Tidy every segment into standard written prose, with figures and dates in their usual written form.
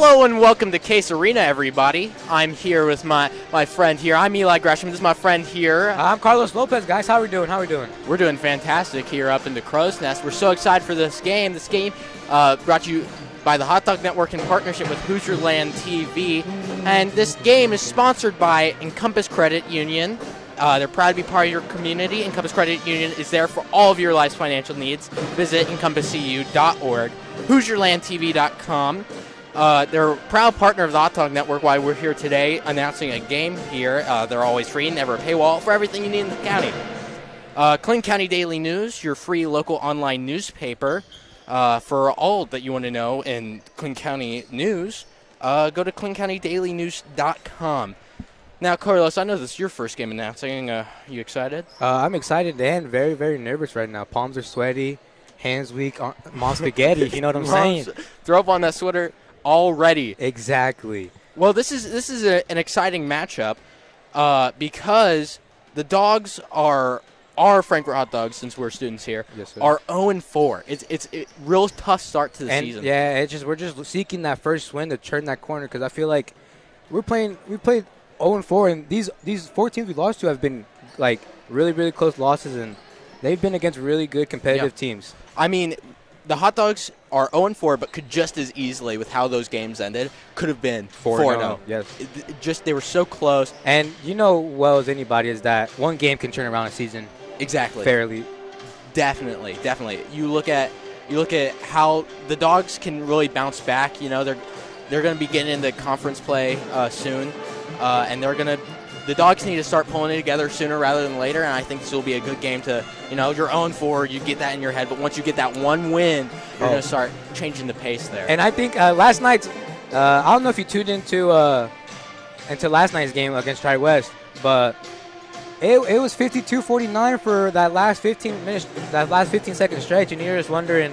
Hello and welcome to Case Arena, everybody. I'm here with my friend here. I'm Eli Gresham. This is my friend here. I'm Carlos Lopez, guys. How are we doing? We're doing fantastic here up in the Crow's Nest. We're so excited for this game. This game brought to you by the Hot Dog Network in partnership with Hoosierland TV. And this game is sponsored by Encompass Credit Union. They're proud to be part of your community. Encompass Credit Union is there for all of your life's financial needs. Visit encompasscu.org, HoosierlandTV.com. They're a proud partner of the Hot Dog Network. Why we're here today announcing a game here. They're always free, never a paywall for everything you need in the county. Clinton County Daily News, your free local online newspaper. For all that you want to know in Clinton County news, go to ClintonCountyDailyNews.com. Now, Carlos, I know this is your first game announcing. You excited? I'm excited and very, very nervous right now. Palms are sweaty, hands weak, mom spaghetti. You know what I'm saying? Throw up on that sweater already. Exactly. Well, this is an exciting matchup because the Dogs are Frankfort hot dogs, since we're students here, yes, sir, are 0-4. It's a real tough start to the season. Yeah, we're just seeking that first win to turn that corner because I feel like we played 0-4, and these 4 teams we lost to have been like really, really close losses, and they've been against really good competitive teams. I mean, the Hot Dogs are 0-4, but could just as easily, with how those games ended, could have been 4-0. Yes. They were so close. And you know well as anybody is that one game can turn around a season. Exactly. Fairly. Definitely. You look at how the Dogs can really bounce back. You know, they're going to be getting into conference play soon, and the Dogs need to start pulling it together sooner rather than later. And I think this will be a good game to, you're 0-4, you get that in your head, but once you get that one win, you're going to start changing the pace there. And I think last night, I don't know if you tuned into last night's game against Tri-West, but it was 52-49 for that last 15-second stretch, and you're just wondering,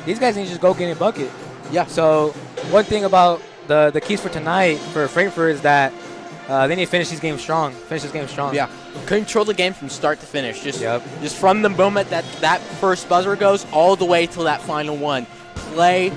these guys need to just go get a bucket. Yeah. So one thing about the keys for tonight for Frankfort is that they need to finish this game strong. Yeah. Control the game from start to finish. Just from the moment that first buzzer goes all the way till that final one. Play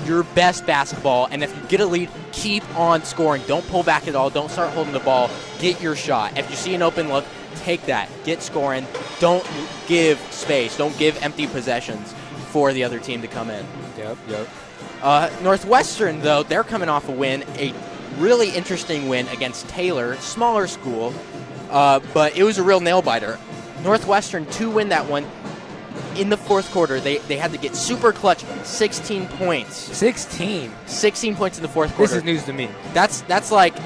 your best basketball, and if you get a lead, keep on scoring. Don't pull back at all. Don't start holding the ball. Get your shot. If you see an open look, take that. Get scoring. Don't give space. Don't give empty possessions for the other team to come in. Yep. Northwestern, though, they're coming off a really interesting win against Taylor, smaller school, but it was a real nail-biter. Northwestern, to win that one, in the fourth quarter, they had to get super clutch, 16 points. 16 points in the fourth quarter. This is news to me. That's like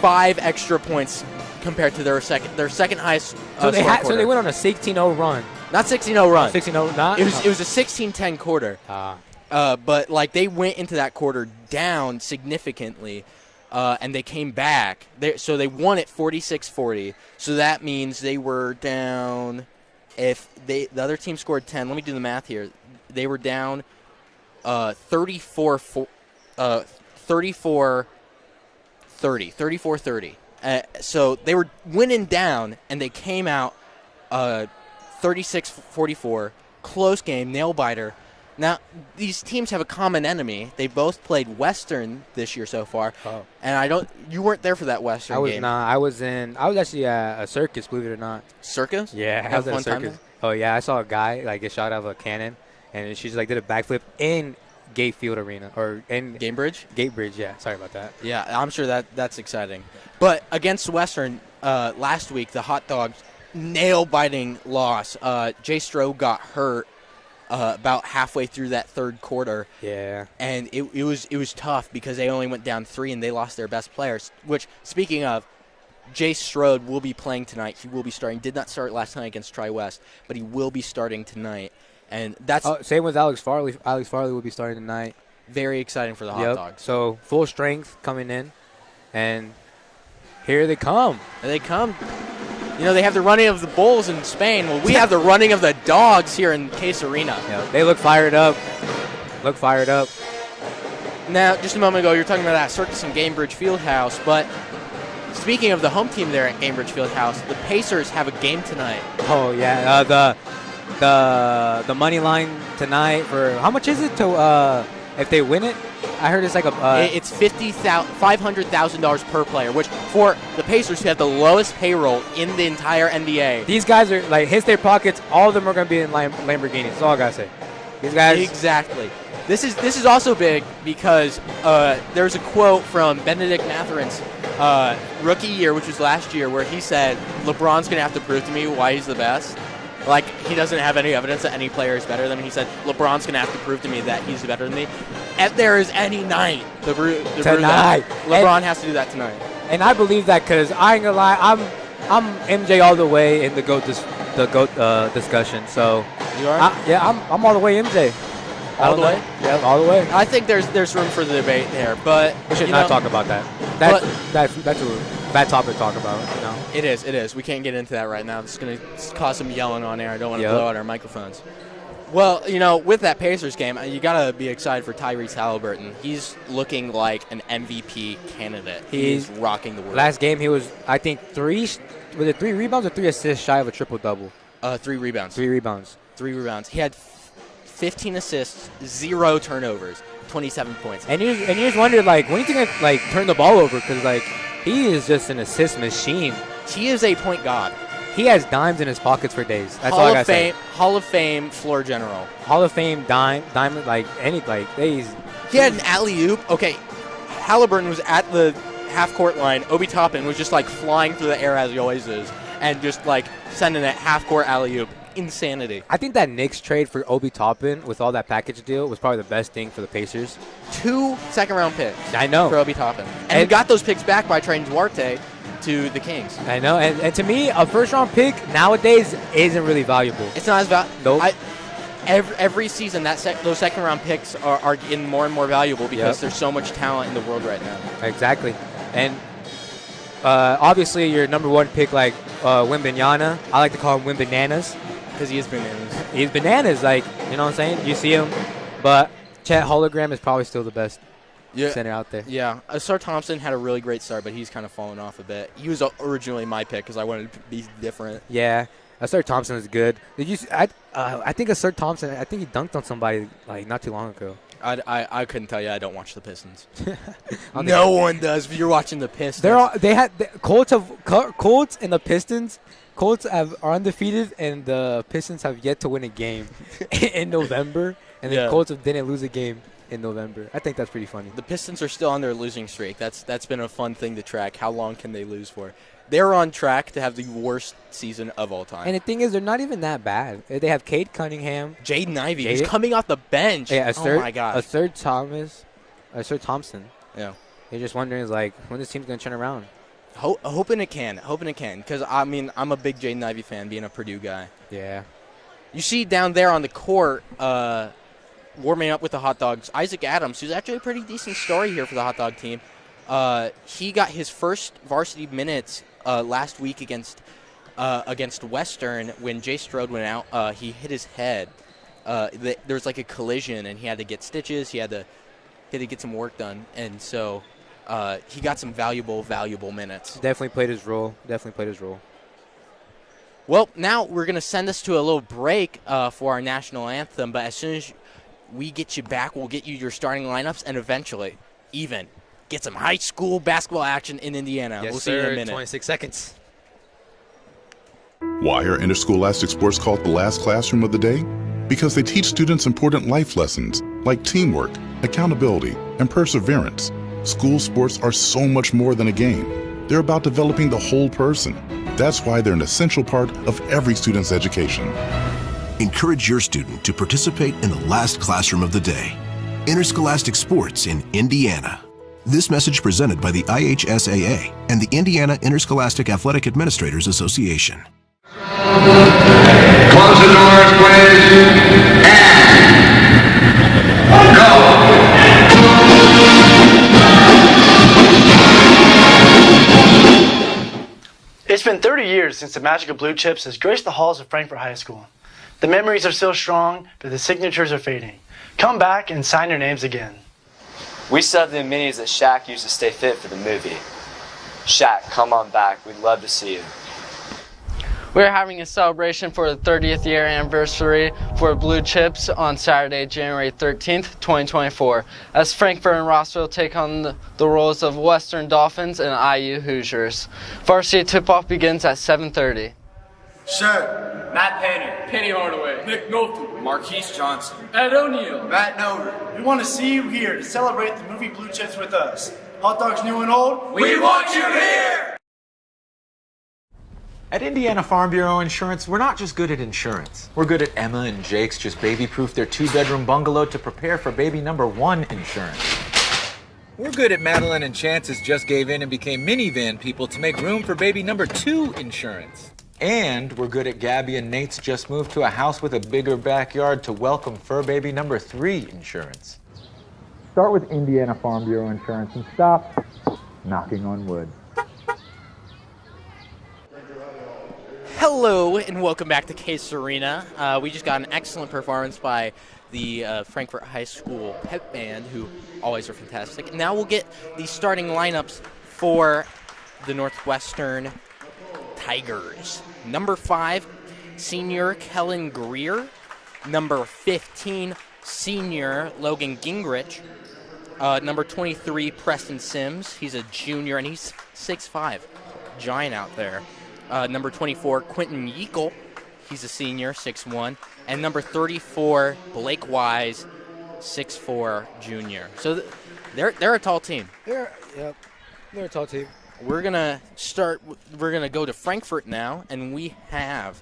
5 extra points compared to their second highest so they went on a 16-0 run. Not 16-0 run. 16-0, not? It was a 16-10 quarter. But like they went into that quarter down significantly, and they came back. So they won it 46-40. So that means they were down. If the other team scored 10, let me do the math here. They were down 34-30. So they were winning down, and they came out 36-44. Close game, nail-biter. Now, these teams have a common enemy. They both played Western this year so far. Oh. And you weren't there for that Western game. I was not. I was actually at a circus, believe it or not. Circus? Yeah, I was at a circus. Oh, yeah, I saw a guy get shot out of a cannon, and she just did a backflip in Gatefield Arena. Or in Gamebridge? Gatebridge, yeah. Sorry about that. Yeah, I'm sure that's exciting. But against Western, last week, the Hot Dogs, nail-biting loss. Jay Stroh got hurt about halfway through that third quarter. Yeah. And it was tough because they only went down 3 and they lost their best players, which, speaking of, Jay Strode will be playing tonight. He will be starting. Did not start last night against Tri-West, but he will be starting tonight. And that's same with Alex Farley. Alex Farley will be starting tonight. Very exciting for the Hot Dogs. So full strength coming in, and here they come. They come. They have the running of the Bulls in Spain. Well, we have the running of the Dogs here in Case Arena. Yeah, they look fired up. Now, just a moment ago, you were talking about that circus in Gamebridge Fieldhouse, but speaking of the home team there at Gamebridge Fieldhouse, the Pacers have a game tonight. Oh, yeah. The money line tonight for how much is it to if they win it? I heard it's like a. It's $500,000 per player, which for the Pacers, who have the lowest payroll in the entire NBA. These guys are like hits their pockets. All of them are going to be in Lamborghinis. That's all I gotta say. These guys. Exactly. This is also big because there's a quote from Benedict Matherin's rookie year, which was last year, where he said, LeBron's going to have to prove to me why he's the best. Like, he doesn't have any evidence that any player is better than him. He said, LeBron's going to have to prove to me that he's better than me. If there is any night to prove that, LeBron has to do that tonight. And I believe that because I ain't going to lie, I'm MJ all the way in the GOAT discussion. So, you are? I'm all the way MJ. All the way? Yeah, all the way. I think there's room for the debate there, but we should not talk about that. That's a bad topic to talk about. You know? It is. We can't get into that right now. It's going to cause some yelling on air. I don't want to blow out our microphones. Well, with that Pacers game, you got to be excited for Tyrese Halliburton. He's looking like an MVP candidate. He's rocking the world. Last game, he was, I think, 3 rebounds or 3 assists shy of a triple-double? 3 rebounds. 3 rebounds. 3 rebounds. He had 15 assists, 0 turnovers, 27 points. And you just wondered, when are you going to, turn the ball over? Because, he is just an assist machine. He is a point god. He has dimes in his pockets for days. That's all I got to say. Hall of Fame floor general. Hall of Fame diamond, He had an alley-oop. Okay, Halliburton was at the half-court line. Obi Toppin was just, flying through the air as he always is, and just, sending a half-court alley-oop. Insanity. I think that Knicks trade for Obi Toppin with all that package deal was probably the best thing for the Pacers. 2 second-round picks. I know. For Obi Toppin. And we got those picks back by trading Duarte to the Kings. I know. And to me, a first-round pick nowadays isn't really valuable. It's not as valuable. Nope. Every season, those second-round picks are getting more and more valuable because there's so much talent in the world right now. Exactly. And obviously, your number 1 pick, Wembanyama, I like to call him Wembananas. Because he is bananas. He's bananas, you know what I'm saying? You see him. But Chet Hologram is probably still the best center out there. Yeah. Asar Thompson had a really great start, but he's kind of fallen off a bit. He was originally my pick because I wanted to be different. Yeah. Asar Thompson is good. Did you? I think Asar Thompson, I think he dunked on somebody, not too long ago. I couldn't tell you. I don't watch the Pistons. No one does. If you're watching the Pistons. Colts and the Pistons. Colts are undefeated, and the Pistons have yet to win a game in November, and the Colts didn't lose a game in November. I think that's pretty funny. The Pistons are still on their losing streak. That's been a fun thing to track. How long can they lose for? They're on track to have the worst season of all time. And the thing is, they're not even that bad. They have Cade Cunningham. Jaden Ivey, who's coming off the bench. Yeah, oh, my gosh. Asar Thompson. Yeah. You're just wondering, when this team's going to turn around. Hoping it can. Because, I'm a big Jaden Ivey fan, being a Purdue guy. Yeah. You see down there on the court, warming up with the Hot Dogs, Isaac Adams, who's actually a pretty decent story here for the Hot Dog team. He got his first varsity minutes last week against Western when Jay Strode went out. He hit his head. There was a collision, and he had to get stitches. He had to get some work done, and so he got some valuable minutes. Definitely played his role. Well, now we're going to send us to a little break for our national anthem, but as soon as we get you back, we'll get you your starting lineups and eventually even get some high school basketball action in Indiana. Yes, we'll see you in a minute. 26 seconds. Why are interscholastic sports called the last classroom of the day? Because they teach students important life lessons like teamwork, accountability, and perseverance. School sports are so much more than a game. They're about developing the whole person. That's why they're an essential part of every student's education. Encourage your student to participate in the last classroom of the day. Interscholastic sports in Indiana. This message presented by the IHSAA and the Indiana Interscholastic Athletic Administrators Association. Close the doors, please. And go. It's been 30 years since the magic of blue chips has graced the halls of Frankfort High School. The memories are still strong, but the signatures are fading. Come back and sign your names again. We still have the minis that Shaq used to stay fit for the movie. Shaq, come on back. We'd love to see you. We're having a celebration for the 30th year anniversary for Blue Chips on Saturday, January 13th, 2024, as Frankfort and Rossville take on the roles of Western Dolphins and IU Hoosiers. Varsity tip-off begins at 7:30. Sure. Matt Painter. Penny Hardaway. Nick Nolte. Marquise Johnson. Ed O'Neill. Matt Nover. We want to see you here to celebrate the movie Blue Chips with us. Hot dogs new and old. We want you here! At Indiana Farm Bureau Insurance, we're not just good at insurance. We're good at Emma and Jake's just baby-proof their 2-bedroom bungalow to prepare for baby number 1 insurance. We're good at Madeline and Chance's just gave in and became minivan people to make room for baby number 2 insurance. And we're good at Gabby and Nate's just moved to a house with a bigger backyard to welcome fur baby number 3 insurance. Start with Indiana Farm Bureau Insurance and stop knocking on wood. Hello and welcome back to Case Arena. We just got an excellent performance by the Frankfort High School pep band, who always are fantastic. Now we'll get the starting lineups for the Northwestern Tigers. Number 5, senior Kellen Greer. Number 15, senior Logan Gingrich. Number 23, Preston Sims. He's a junior and he's 6'5", giant out there. Number 24, Quentin Yeakel. He's a senior, 6'1". And number 34, Blake Wise, 6'4", junior. So they're a tall team. They're a tall team. We're gonna go to Frankfort now, and we have.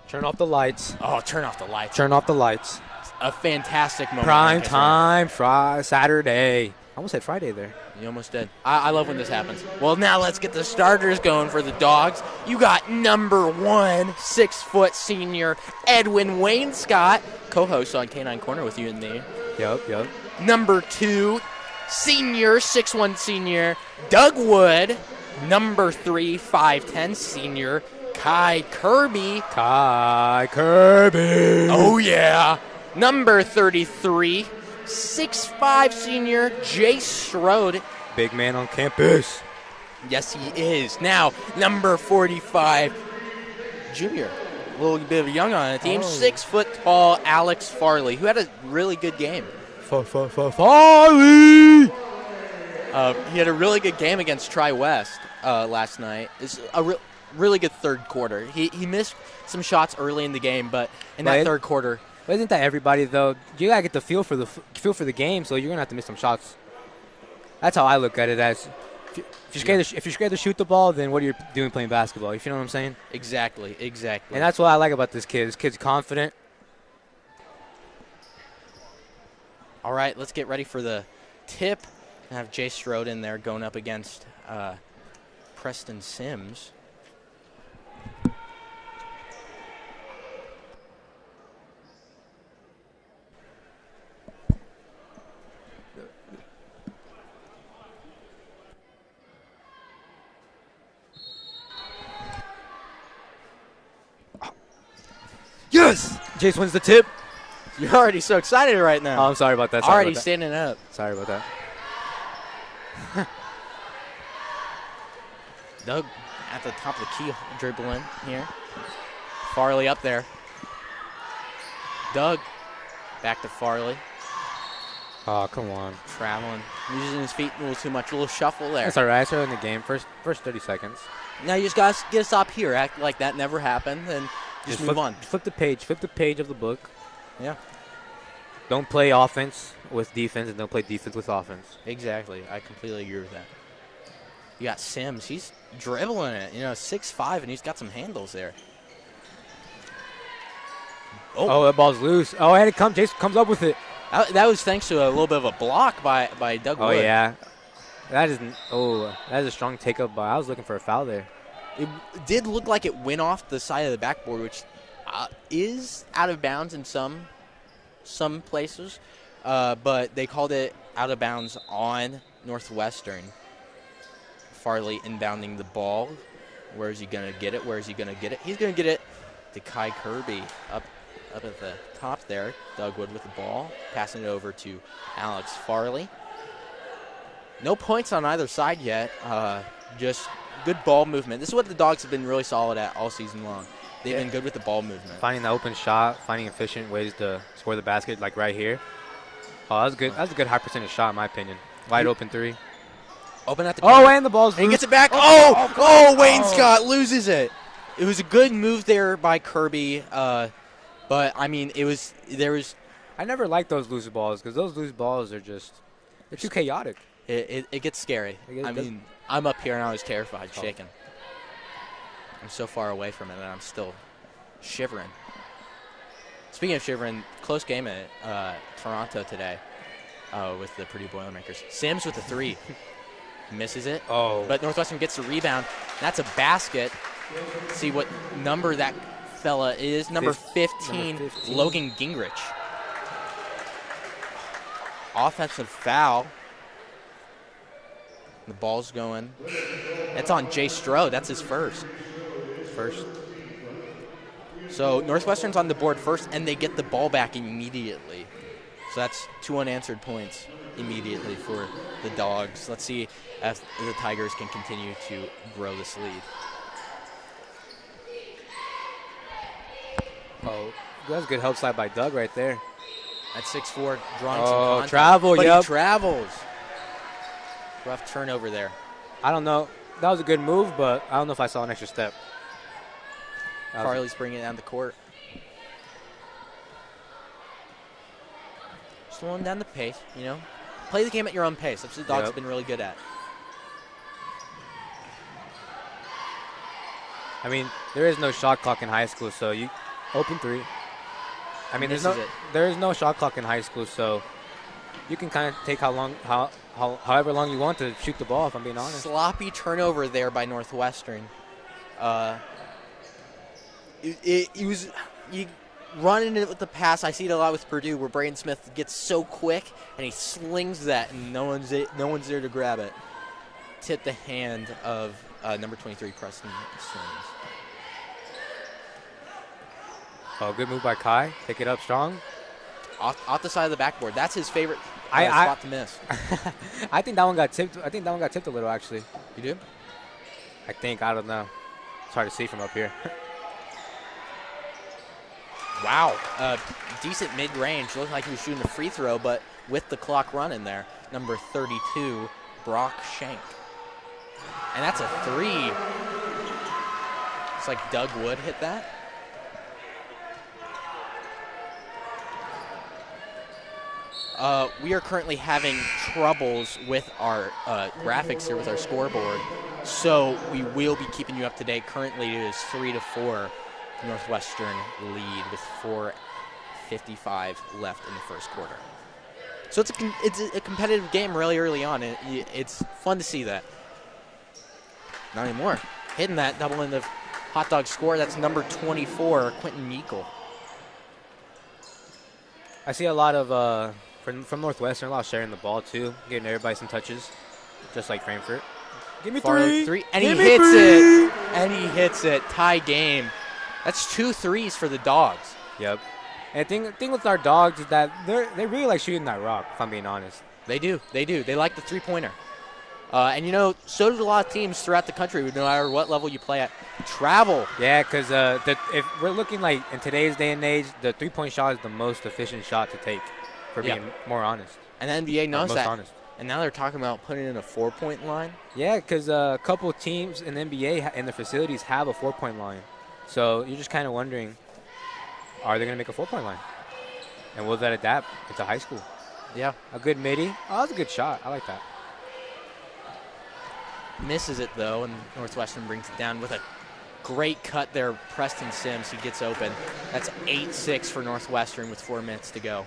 Turn off the lights. Oh, turn off the lights. Turn off the lights. A fantastic moment. Prime time, Saturday. I almost said Friday there. You almost did. I love when this happens. Well, now let's get the starters going for the Dogs. You got number 1, 6-foot senior Edwin Wainscott, co-host on K9 Corner with you and me. Yep. Number 2, senior, 6'1" senior Doug Wood. Number 3, 5'10" senior Kai Kirby. Oh, yeah. Number 33, 6'5" senior Jay Strode. Big man on campus. Yes, he is. Now, number 45, junior. A little bit of a young on the team. 6 foot tall Alex Farley, who had a really good game. Farley! He had a really good game against Tri-West last night. It's a really good third quarter. He missed some shots early in the game, but in that third quarter. But isn't that everybody though? You gotta get the feel for the game, so you're gonna have to miss some shots. That's how I look at it. As if you're scared to shoot the ball, then what are you doing playing basketball? You know what I'm saying? Exactly. And that's what I like about this kid. This kid's confident. All right, let's get ready for the tip. I have Jay Strode in there going up against Preston Sims. Yes! Jace wins the tip. You're already so excited right now. Oh, I'm sorry about that. Standing up. Sorry about that. Doug at the top of the key dribbling here. Farley up there. Doug back to Farley. Oh, come on. Traveling. Using his feet a little too much. A little shuffle there. That's all right. It's early in the game. First 30 seconds. Now you just got to get us up here. Act like that never happened and just move on. Flip the page. Flip the page of the book. Yeah. Don't play offense with defense and don't play defense with offense. Exactly. I completely agree with that. You got Sims. He's dribbling it. 6'5", and he's got some handles there. Oh, that ball's loose. Oh, I had it come. Jason comes up with it. That was thanks to a little bit of a block by Doug Wood. Oh, yeah. That is a strong take-up by. I was looking for a foul there. It did look like it went off the side of the backboard, which is out of bounds in some places, but they called it out of bounds on Northwestern. Farley inbounding the ball. Where is he going to get it? He's going to get it to Kai Kirby up at the top there. Doug Wood with the ball, passing it over to Alex Farley. No points on either side yet. Just good ball movement. This is what the Dogs have been really solid at all season long. They've been good with the ball movement. Finding the open shot, finding efficient ways to score the basket, like right here. Oh, that was good. That's a good high percentage shot, in my opinion. Wide open three. Open at the Oh, and the ball's He loose. gets it back. Oh, Wayne Scott loses it. It was a good move there by Kirby, but I mean, I never liked those loose balls because those loose balls are just they're too chaotic. It gets scary. I'm up here and I was terrified, shaking. I'm so far away from it and I'm still shivering. Speaking of shivering, close game at Toronto today with the Purdue Boilermakers. Sims with the 3. Misses it. Oh. But Northwestern gets the rebound. That's a basket. See what number that fella is. Number 15, Logan Gingrich. Offensive foul. The ball's going. It's on Jay Strode. That's his first. So Northwestern's on the board first, and they get the ball back immediately. So that's 2 unanswered points immediately for the Dogs. Let's see if the Tigers can continue to grow this lead. Oh, that was a good help slide by Doug right there. At 6'4", drawing some contact. Travel, but yep. he travels. Rough turnover there. I don't know. That was a good move, but I don't know if I saw an extra step. Farley's bringing it down the court. Slowing down the pace, Play the game at your own pace. That's what the Dogs have been really good at. I mean, there is no shot clock in high school, so you open 3. I mean, there is no shot clock in high school, so you can kind of take however long you want to shoot the ball, if I'm being honest. Sloppy turnover there by Northwestern. You running it with the pass. I see it a lot with Purdue, where Braden Smith gets so quick and he slings that, and no one's there to grab it. Tip the hand of number 23, Preston Sims. Oh, good move by Kai. Pick it up strong. Off the side of the backboard. That's his favorite spot to miss. I think that one got tipped. I think that one got tipped a little, actually. You do? I think. I don't know. It's hard to see from up here. Wow. Decent mid-range. Looked like he was shooting a free throw, but with the clock running there, number 32, Brock Schenk. And that's a 3. It's like Doug Wood hit that. We are currently having troubles with our graphics here with our scoreboard, so we will be keeping you up to date. Currently, it is 3-4 Northwestern lead with 4:55 left in the first quarter. So it's a competitive game really early on, and it's fun to see that. Not anymore. Hitting that double end of hot dog score. That's number 24, Quentin Meikle. I see a lot of from Northwestern, a lot of sharing the ball too, getting everybody some touches, just like Frankfort. Give me 3, and he hits it, and he hits it. Tie game. That's 2 threes for the Dogs. Yep. And the thing with our Dogs is that they really like shooting that rock, if I'm being honest. They do. They like the three-pointer. And, so do a lot of teams throughout the country, no matter what level you play at. Travel. Yeah, because if we're looking like in today's day and age, the three-point shot is the most efficient shot to take, for being more honest. And the NBA knows that. Honest. And now they're talking about putting in a 4-point line. Yeah, because a couple teams in the NBA in their facilities have a 4-point line. So you're just kind of wondering, are they going to make a 4-point line? And will that adapt into high school? Yeah. A good midi. Oh, that's a good shot. I like that. Misses it, though, and Northwestern brings it down with a great cut there. Preston Sims, he gets open. That's 8-6 for Northwestern with 4 minutes to go.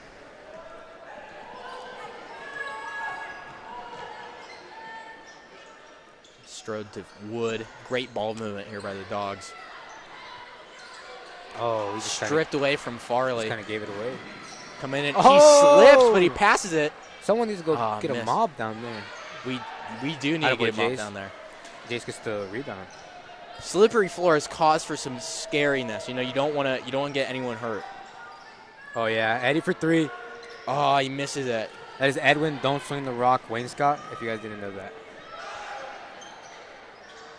Strode to Wood. Great ball movement here by the Dogs. Oh, he just stripped away from Farley. Just kind of gave it away. Come in and he slips, but he passes it. Someone needs to go get a mob down there. We do need to get a mob down there. Jace gets the rebound. Slippery floor is cause for some scariness. You don't want to get anyone hurt. Oh yeah, Eddie for 3. Oh, he misses it. That is Edwin. Don't swing the rock, Wayne Scott. If you guys didn't know that.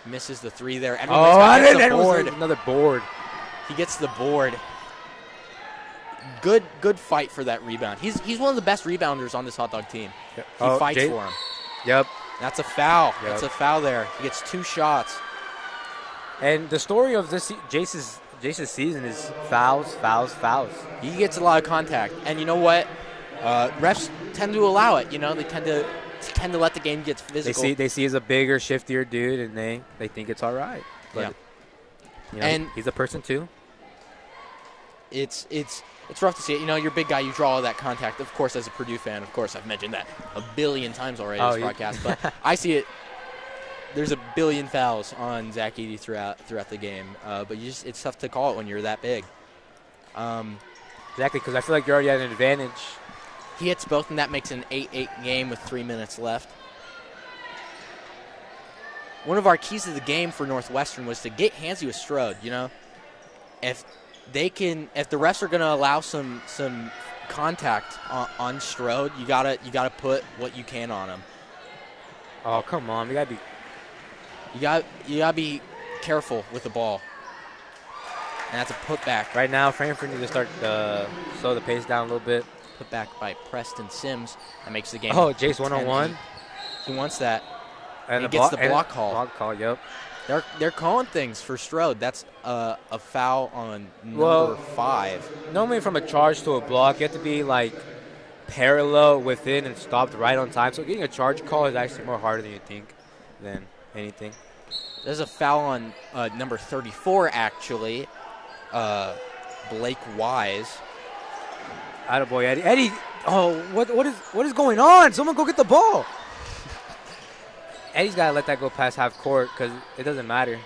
Misses the 3 there. Edwin another board. He gets the board. Good fight for that rebound. He's one of the best rebounders on this hot dog team. He fights for him. Yep. That's a foul. Yep. That's a foul there. He gets 2 shots. And the story of this Jace's season is fouls. He gets a lot of contact, and you know what? Refs tend to allow it. You know, they tend to let the game get physical. They see he's a bigger, shiftier dude, and they think it's all right. But, you know, and he's a person too. It's rough to see it. You know, you're a big guy. You draw all that contact. Of course, as a Purdue fan, of course, I've mentioned that a billion times already in this broadcast. But I see it. There's a billion fouls on Zach Edey throughout the game. But it's tough to call it when you're that big. Exactly, because I feel like you're already at an advantage. He hits both, and that makes an 8-8 game with 3 minutes left. One of our keys to the game for Northwestern was to get handsy with Strode. You know, if the refs are going to allow some contact on Strode, you gotta put what you can on him. Oh, come on, you gotta be careful with the ball. And that's a putback. Right now, Frankfort needs to start slow the pace down a little bit. Put back by Preston Sims. That makes the game. Oh, Jace 1-on-1. He wants that. And he gets the block call. Block call, yep. They're calling things for Strode. That's a foul on number 5. Normally from a charge to a block, you have to be like parallel within and stopped right on time. So getting a charge call is actually more harder than you think than anything. There's a foul on number 34, actually. Blake Wise. Attaboy, Eddie. Eddie, oh, what is going on? Someone go get the ball. Eddie's got to let that go past half court because it doesn't matter.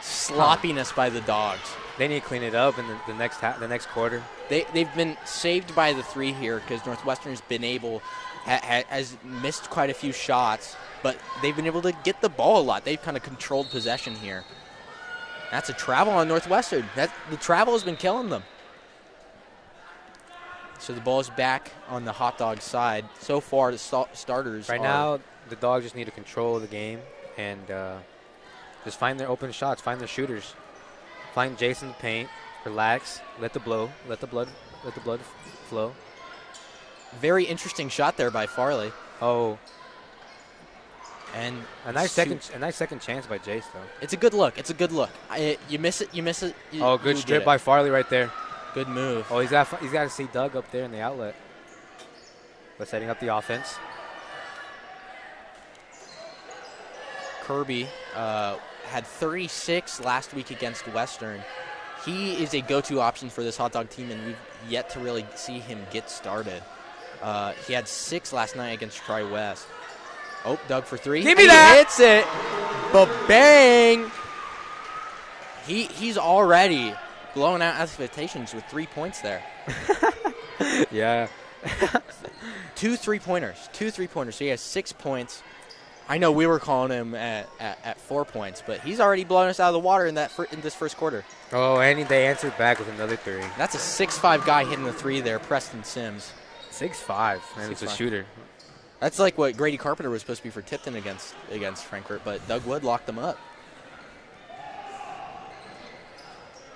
Sloppiness by the Dogs. They need to clean it up in the next quarter. They've been saved by the 3 here because Northwestern's been has missed quite a few shots, but they've been able to get the ball a lot. They've kind of controlled possession here. That's a travel on Northwestern. The travel has been killing them. So the ball is back on the hot dog side. So far, the starters right now, the Dogs just need to control the game and just find their open shots, find their shooters, find Jason the paint, relax, let the blood flow. Very interesting shot there by Farley. Oh, and a nice second chance by Jace though. It's a good look. You miss it. Good strip by Farley right there. Good move. Oh, he's got to see Doug up there in the outlet. But setting up the offense. Kirby had 36 last week against Western. He is a go-to option for this hot dog team, and we've yet to really see him get started. He had 6 last night against Tri-West. Oh, Doug for 3. Give me that! He hits it. Ba-bang! He's already blowing out expectations with 3 points there. Yeah. 2 3-pointers. So he has 6 points. I know we were calling him at 4 points, but he's already blown us out of the water in this first quarter. Oh, and they answered back with another 3. That's a 6'5" guy hitting the 3 there, Preston Sims. 6'5", man, it's a shooter. That's like what Grady Carpenter was supposed to be for Tipton against Frankfort, but Doug Wood locked them up.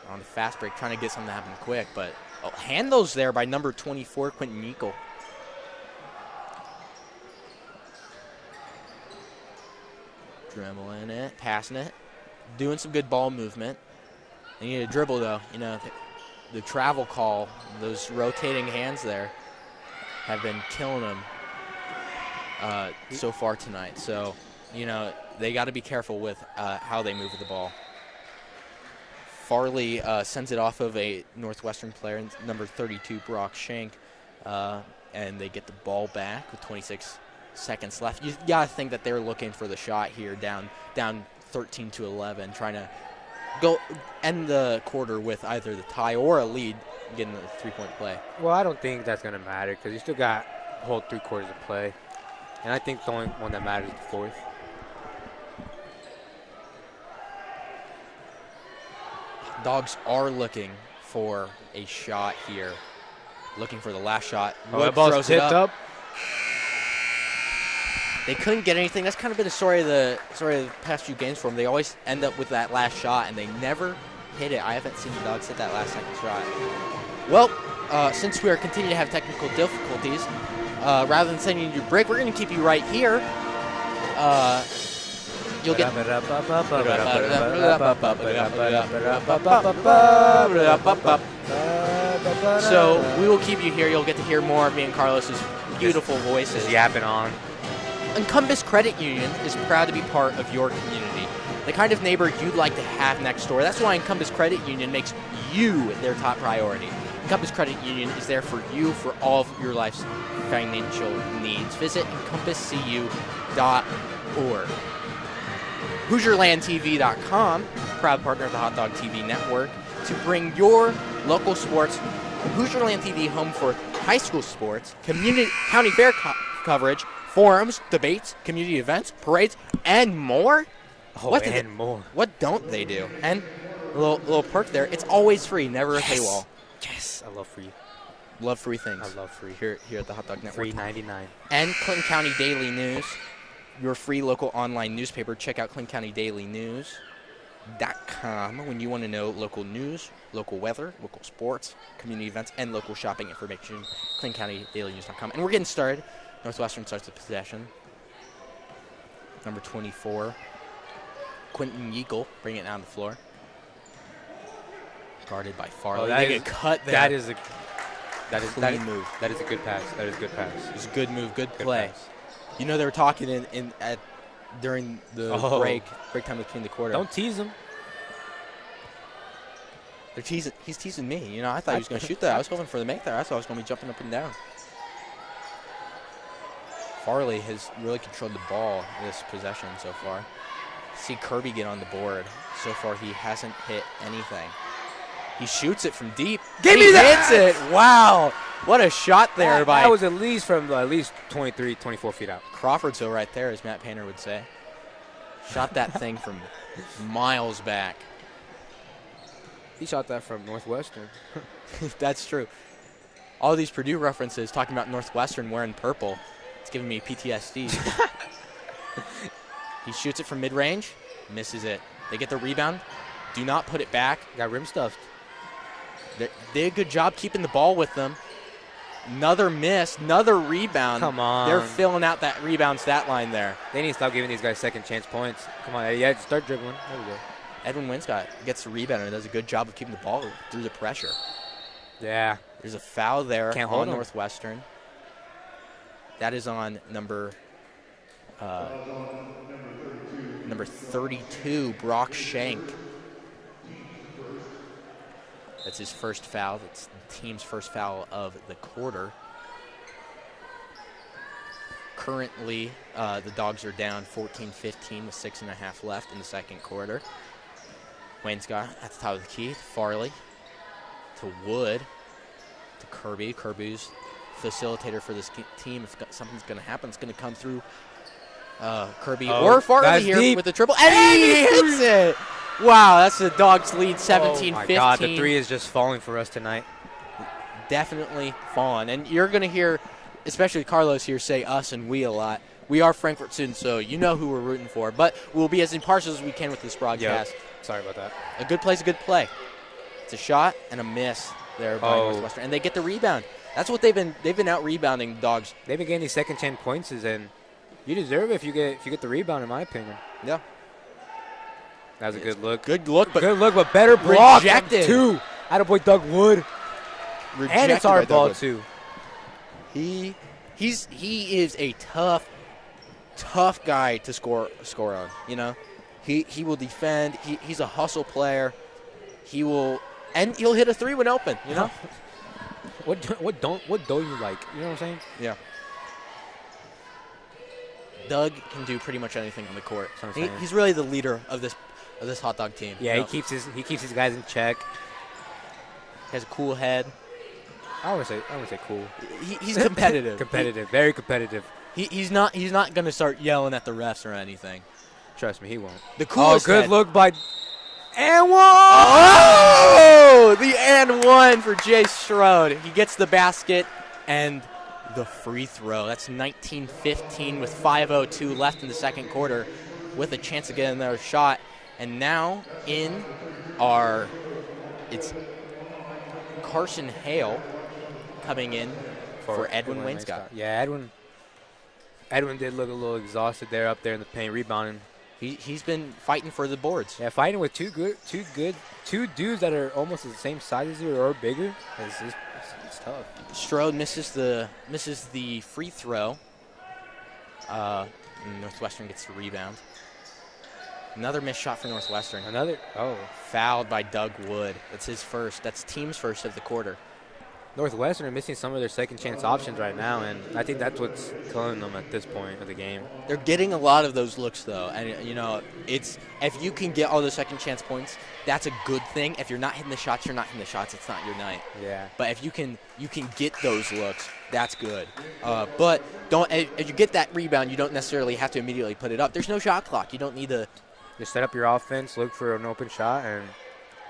On the fast break, trying to get something to happen quick, but handles there by number 24, Quentin Yeakel. Dribbling it, passing it, doing some good ball movement. They need a dribble, though. You know, the travel call, those rotating hands there have been killing them so far tonight. So, you know, they got to be careful with how they move with the ball. Farley sends it off of a Northwestern player, number 32, Brock Schenk, and they get the ball back with 26 seconds left. You got to think that they're looking for the shot here, down 13-11, trying to go end the quarter with either the tie or a lead, getting the 3-point play. Well, I don't think that's going to matter because you still got a whole 3 quarters to play. And I think the only one that matters is the 4th. Dogs are looking for a shot here. Looking for the last shot. Wood throws it up. They couldn't get anything. That's kind of been a story of the past few games for them. They always end up with that last shot, and they never hit it. I haven't seen the Dogs hit that last second shot. Well, since we are continuing to have technical difficulties, rather than sending you to break, we're going to keep you right here. You'll get. So we will keep you here. You'll get to hear more of me and Carlos's beautiful voices. Just yapping on. Encompass Credit Union is proud to be part of your community. The kind of neighbor you'd like to have next door. That's why Encompass Credit Union makes you their top priority. Encompass Credit Union is there for you for all of your life's financial needs. Visit encompasscu.org. HoosierLandTV.com, proud partner of the Hot Dog TV network, to bring your local sports. Hoosierland TV, home for high school sports, county fair coverage, forums, debates, community events, parades, and more. More. What don't they do? And a little perk there. It's always free, never a paywall. Yes, I love free. Love free things. I love free. Here at the Hot Dog Network. Free 99. And Clinton County Daily News, your free local online newspaper. Check out ClintonCountyDailyNews.com when you want to know local news, local weather, local sports, community events, and local shopping information. ClintonCountyDailyNews.com. And we're getting started. Northwestern starts the possession. Number 24, Quentin Yeagle, bringing it down the floor. Guarded by Farley. They get cut there. That is a move. That is a good pass. That is a good pass. It's a good move, good play. Pass. You know they were talking during the break time between the quarter. Don't tease him. He's teasing me. You know, I thought he was going to shoot that. I was hoping for the make there. I thought I was going to be jumping up and down. Farley has really controlled the ball this possession so far. See Kirby get on the board. So far, he hasn't hit anything. He shoots it from deep. Give me that! Hits it. Wow. What a shot there by. That was at least from 23, 24 feet out. Crawfordsville right there, as Matt Painter would say. Shot that thing from miles back. He shot that from Northwestern. That's true. All these Purdue references talking about Northwestern wearing purple. It's giving me PTSD. He shoots it from mid-range, misses it. They get the rebound. Do not put it back. Got rim stuffed. They did a good job keeping the ball with them. Another miss, another rebound. Come on. They're filling out that rebound stat line there. They need to stop giving these guys second chance points. Come on, yeah, start dribbling. There we go. Edwin Winscott gets the rebound and does a good job of keeping the ball through the pressure. Yeah. There's a foul there on him. Northwestern. That is on number 32, Brock Shank. That's his first foul. That's the team's first foul of the quarter. Currently, the Dogs are down 14-15 with 6.5 left in the second quarter. Wainscott at the top of the key. Farley to Wood to Kirby. Kirby's facilitator for this team. If something's going to happen, it's going to come through Kirby or Farley here deep. with the triple. And he hits it! Wow, that's the Dogs lead 17-15. Oh my God, the three is just falling for us tonight. Definitely falling. And you're going to hear, especially Carlos here, say us and we a lot. We are Frankfort students, so you know who we're rooting for. But we'll be as impartial as we can with this broadcast. Yep. Sorry about that. A good play's a good play. It's a shot and a miss there by Northwestern. And they get the rebound. That's what they've been out rebounding the Dogs. They've been getting these second chance points, and you deserve it if you get the rebound, in my opinion. Yeah. That was a good look. Good look, but better block. Rejected. Two. Attaboy Doug Wood. Rejected and it's our by ball Doug too. He is a tough guy to score on. You know, he will defend. He's a hustle player. He'll hit a three when open. You know. What don't you like? You know what I'm saying? Yeah. Doug can do pretty much anything on the court. He's really the leader of this hot dog team. Yeah, you know? he keeps his guys in check. Has a cool head. I would say cool. He's competitive. Very competitive. He's not going to start yelling at the refs or anything. Trust me, he won't. The coolest. Oh, good look by. And one! Oh, the and one for Jay Strode. He gets the basket and the free throw. That's 19-15 with 5:02 left in the second quarter, with a chance to get another shot. And now in our it's Carson Hale coming in for Edwin Wainscott. Yeah, Edwin did look a little exhausted there up there in the paint rebounding. He's been fighting for the boards. Yeah, fighting with two dudes that are almost the same size as you or bigger. It's tough. Strode misses the free throw. Northwestern gets the rebound. Another missed shot for Northwestern. Fouled by Doug Wood. That's his first. That's team's first of the quarter. Northwestern are missing some of their second chance options right now, and I think that's what's killing them at this point of the game. They're getting a lot of those looks, though, and it's if you can get all the second chance points, that's a good thing. If you're not hitting the shots, you're not hitting the shots. It's not your night. Yeah. But if you can get those looks, that's good. But if you get that rebound, you don't necessarily have to immediately put it up. There's no shot clock. You don't need to just set up your offense, look for an open shot, and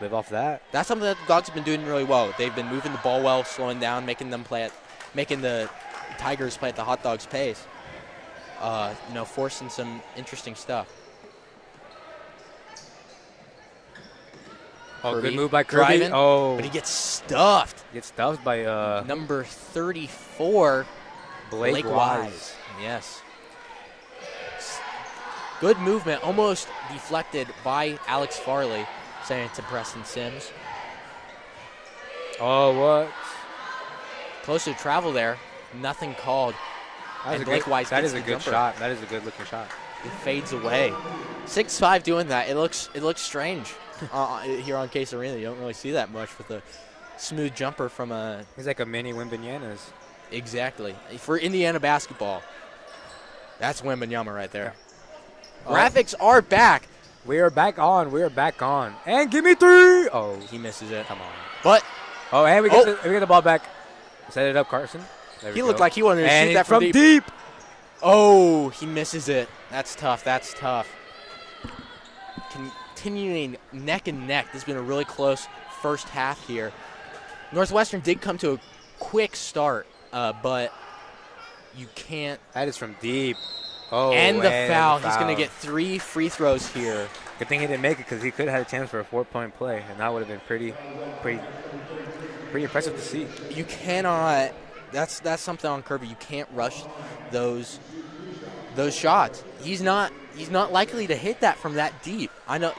live off that. That's something that the Dogs have been doing really well. They've been moving the ball well, slowing down, making the Tigers play at the Hot Dogs' pace. Forcing some interesting stuff. Good move by Kirby. Driving, but he gets stuffed. By number 34, Blake Wise. Yes. Good movement, almost deflected by Alex Farley. Saying to Preston Sims. Oh, what? Close to travel there. Nothing called. And Blake Wise that is a good jumper. shot. That is a good looking shot. It fades away. 6'5" doing that. It looks strange here on Case Arena. You don't really see that much with a smooth jumper from a. He's like a mini Wembanyama's. Exactly. For Indiana basketball, that's Wembanyama right there. Graphics are back. We are back on. And give me three. Oh, he misses it. Come on. But. Oh, and we get the ball back. Set it up, Carson. He looked like he wanted to shoot that from deep. Oh, he misses it. That's tough. Continuing neck and neck. This has been a really close first half here. Northwestern did come to a quick start, but you can't. That is from deep. Oh, and the foul. He's going to get 3 free throws here. Good thing he didn't make it because he could have had a chance for a 4-point play, and that would have been pretty impressive to see. You cannot. That's something on Kirby. You can't rush those shots. He's not likely to hit that from that deep. I know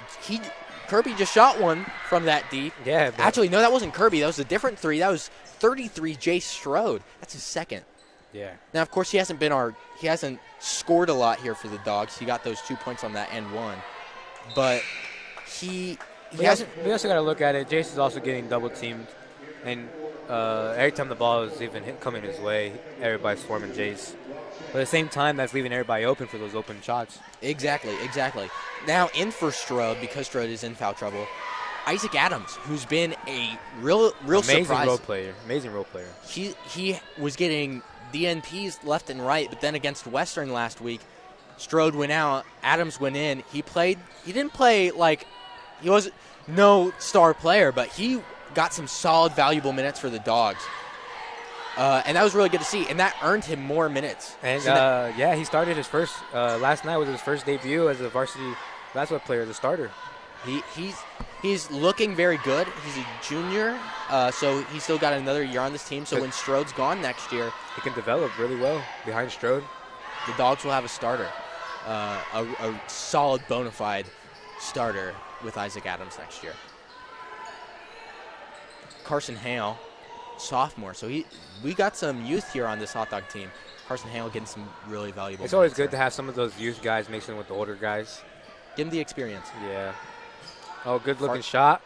Kirby just shot one from that deep. Yeah. Actually, no, that wasn't Kirby. That was a different 3. That was 33 Jay Strode. That's his second. Yeah. Now, of course, he hasn't scored a lot here for the Dogs. He got those 2 points on that and 1. But we also got to look at it. Jace is also getting double teamed, and every time the ball is even coming his way, everybody's swarming Jace. But at the same time, that's leaving everybody open for those open shots. Exactly. Now in for Strode, because Strode is in foul trouble, Isaac Adams, who's been a real amazing surprise. Amazing role player. He was getting DNPs left and right, but then against Western last week, Strode went out, Adams went in. He didn't play like he was no star player, but he got some solid, valuable minutes for the Dogs. And that was really good to see, and that earned him more minutes. And he started his first last night was his first debut as a varsity basketball player, as a starter. He's looking very good. He's a junior, so he's still got another year on this team. So when Strode's gone next year, he can develop really well behind Strode. The Dogs will have a starter, a solid, bona fide starter with Isaac Adams next year. Carson Hale, sophomore. So we got some youth here on this hot dog team. Carson Hale getting some really valuable. It's always good to have some of those youth guys mixing with the older guys. Give him the experience. Yeah. Oh, good-looking shot.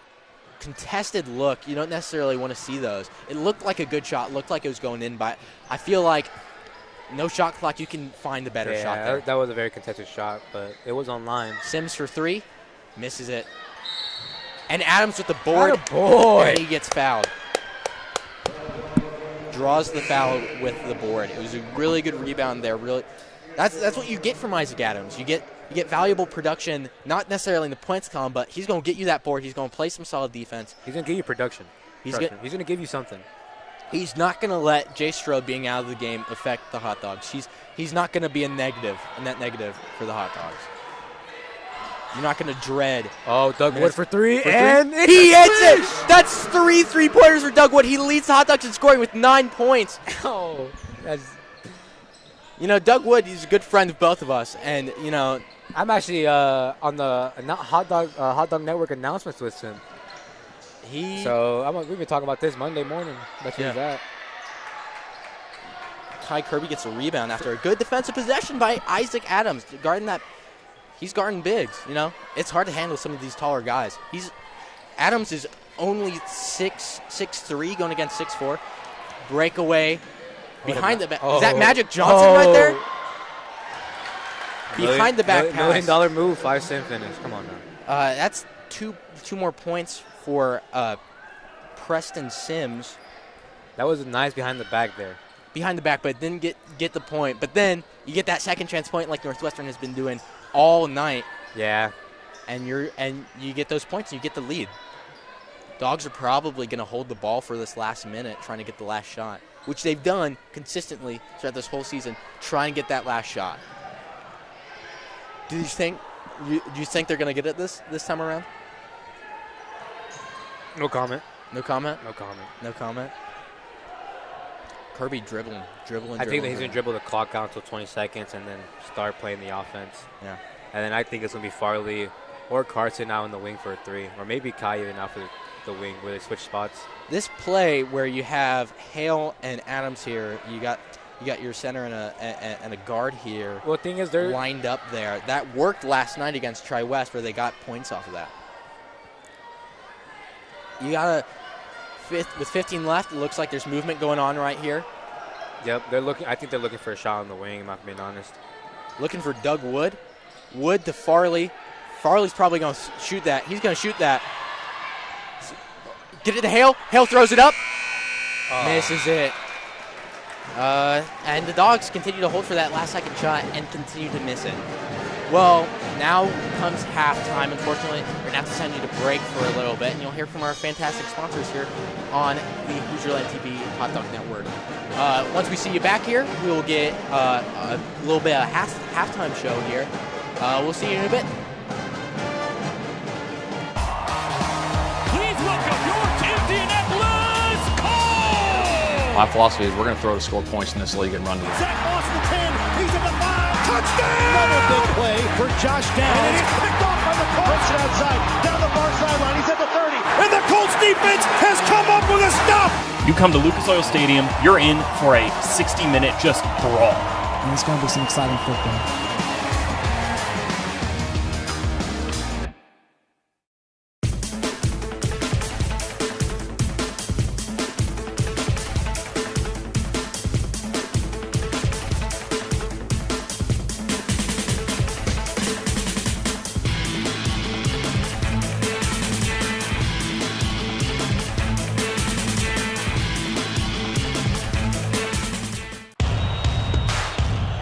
Contested look. You don't necessarily want to see those. It looked like a good shot. Looked like it was going in, but I feel like no shot clock. You can find the better shot there. That was a very contested shot, but it was on line. Sims for 3. Misses it. And Adams with the board. And he gets fouled. Draws the foul with the board. It was a really good rebound there. Really, that's what you get from Isaac Adams. You get valuable production, not necessarily in the points column, but he's going to get you that board. He's going to play some solid defense. He's going to give you production. He's going to give you something. He's not going to let Jay Strode being out of the game affect the Hot Dogs. He's not going to be a net negative for the Hot Dogs. You're not going to dread. Oh, Doug Wood for three. He And hits it! That's 3 3-pointers for Doug Wood. He leads the Hot Dogs in scoring with 9 points. Oh, that's... You know, Doug Wood, he's a good friend of both of us. And, you know... I'm actually on the Hot Dog Network announcements with him. So we've been talking about this Monday morning. That's where he's at. Kai Kirby gets a rebound after a good defensive possession by Isaac Adams. He's guarding bigs, you know. It's hard to handle some of these taller guys. Adams is only 6'3", going against 6'4". Breakaway behind the back. Is that Magic Johnson right there? Behind the back pass. $1 million move, 5-cent finish. Come on now. That's two more points for Preston Sims. That was nice behind the back there. Behind the back, but didn't get the point. But then you get that second chance point like Northwestern has been doing all night. Yeah. And you get those points and you get the lead. Dogs are probably going to hold the ball for this last minute, trying to get the last shot, which they've done consistently throughout this whole season, trying to get that last shot. Do you think they're going to get it this time around? No comment. No comment? No comment. No comment. Kirby dribbling. I think that he's going to dribble the clock out until 20 seconds and then start playing the offense. Yeah. And then I think it's going to be Farley or Carson out in the wing for a 3, or maybe Kai even out for the wing where they switch spots. This play where you have Hale and Adams here, you got your center and a guard here. Well, the thing is, they're lined up there. That worked last night against Tri-West, where they got points off of that. You got with 15 left. It looks like there's movement going on right here. Yep, I think they're looking for a shot on the wing. I'm not being honest. Looking for Doug Wood. Wood to Farley. Farley's probably going to shoot that. He's going to shoot that. Get it to Hale. Hale throws it up. Misses it. And the Dogs continue to hold for that last second shot and continue to miss it. Well, now comes halftime. Unfortunately, we're going to have to send you to break for a little bit, and you'll hear from our fantastic sponsors here on the Hoosierland TV Hot Dog Network. Once we see you back here, we will get a little bit of halftime show here. We'll see you in a bit. Please welcome your Indianapolis Colts! My philosophy is we're going to throw to score points in this league and run to the Zach Moss the 10, he's at the 5, touchdown! Another big play for Josh Downs. And he's picked off by the Colts. Outside, down the far sideline, he's at the 30. And the Colts defense has come up with a stop! You come to Lucas Oil Stadium, you're in for a 60-minute just brawl. And it's going to be some exciting football.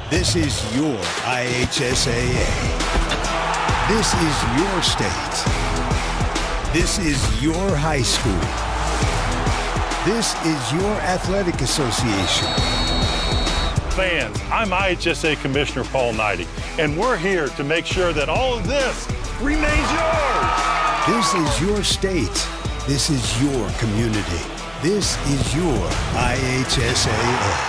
This is your IHSAA. This is your state. This is your high school. This is your athletic association. Fans, I'm IHSA Commissioner Paul Knighty, and we're here to make sure that all of this remains yours. This is your state. This is your community. This is your IHSAA.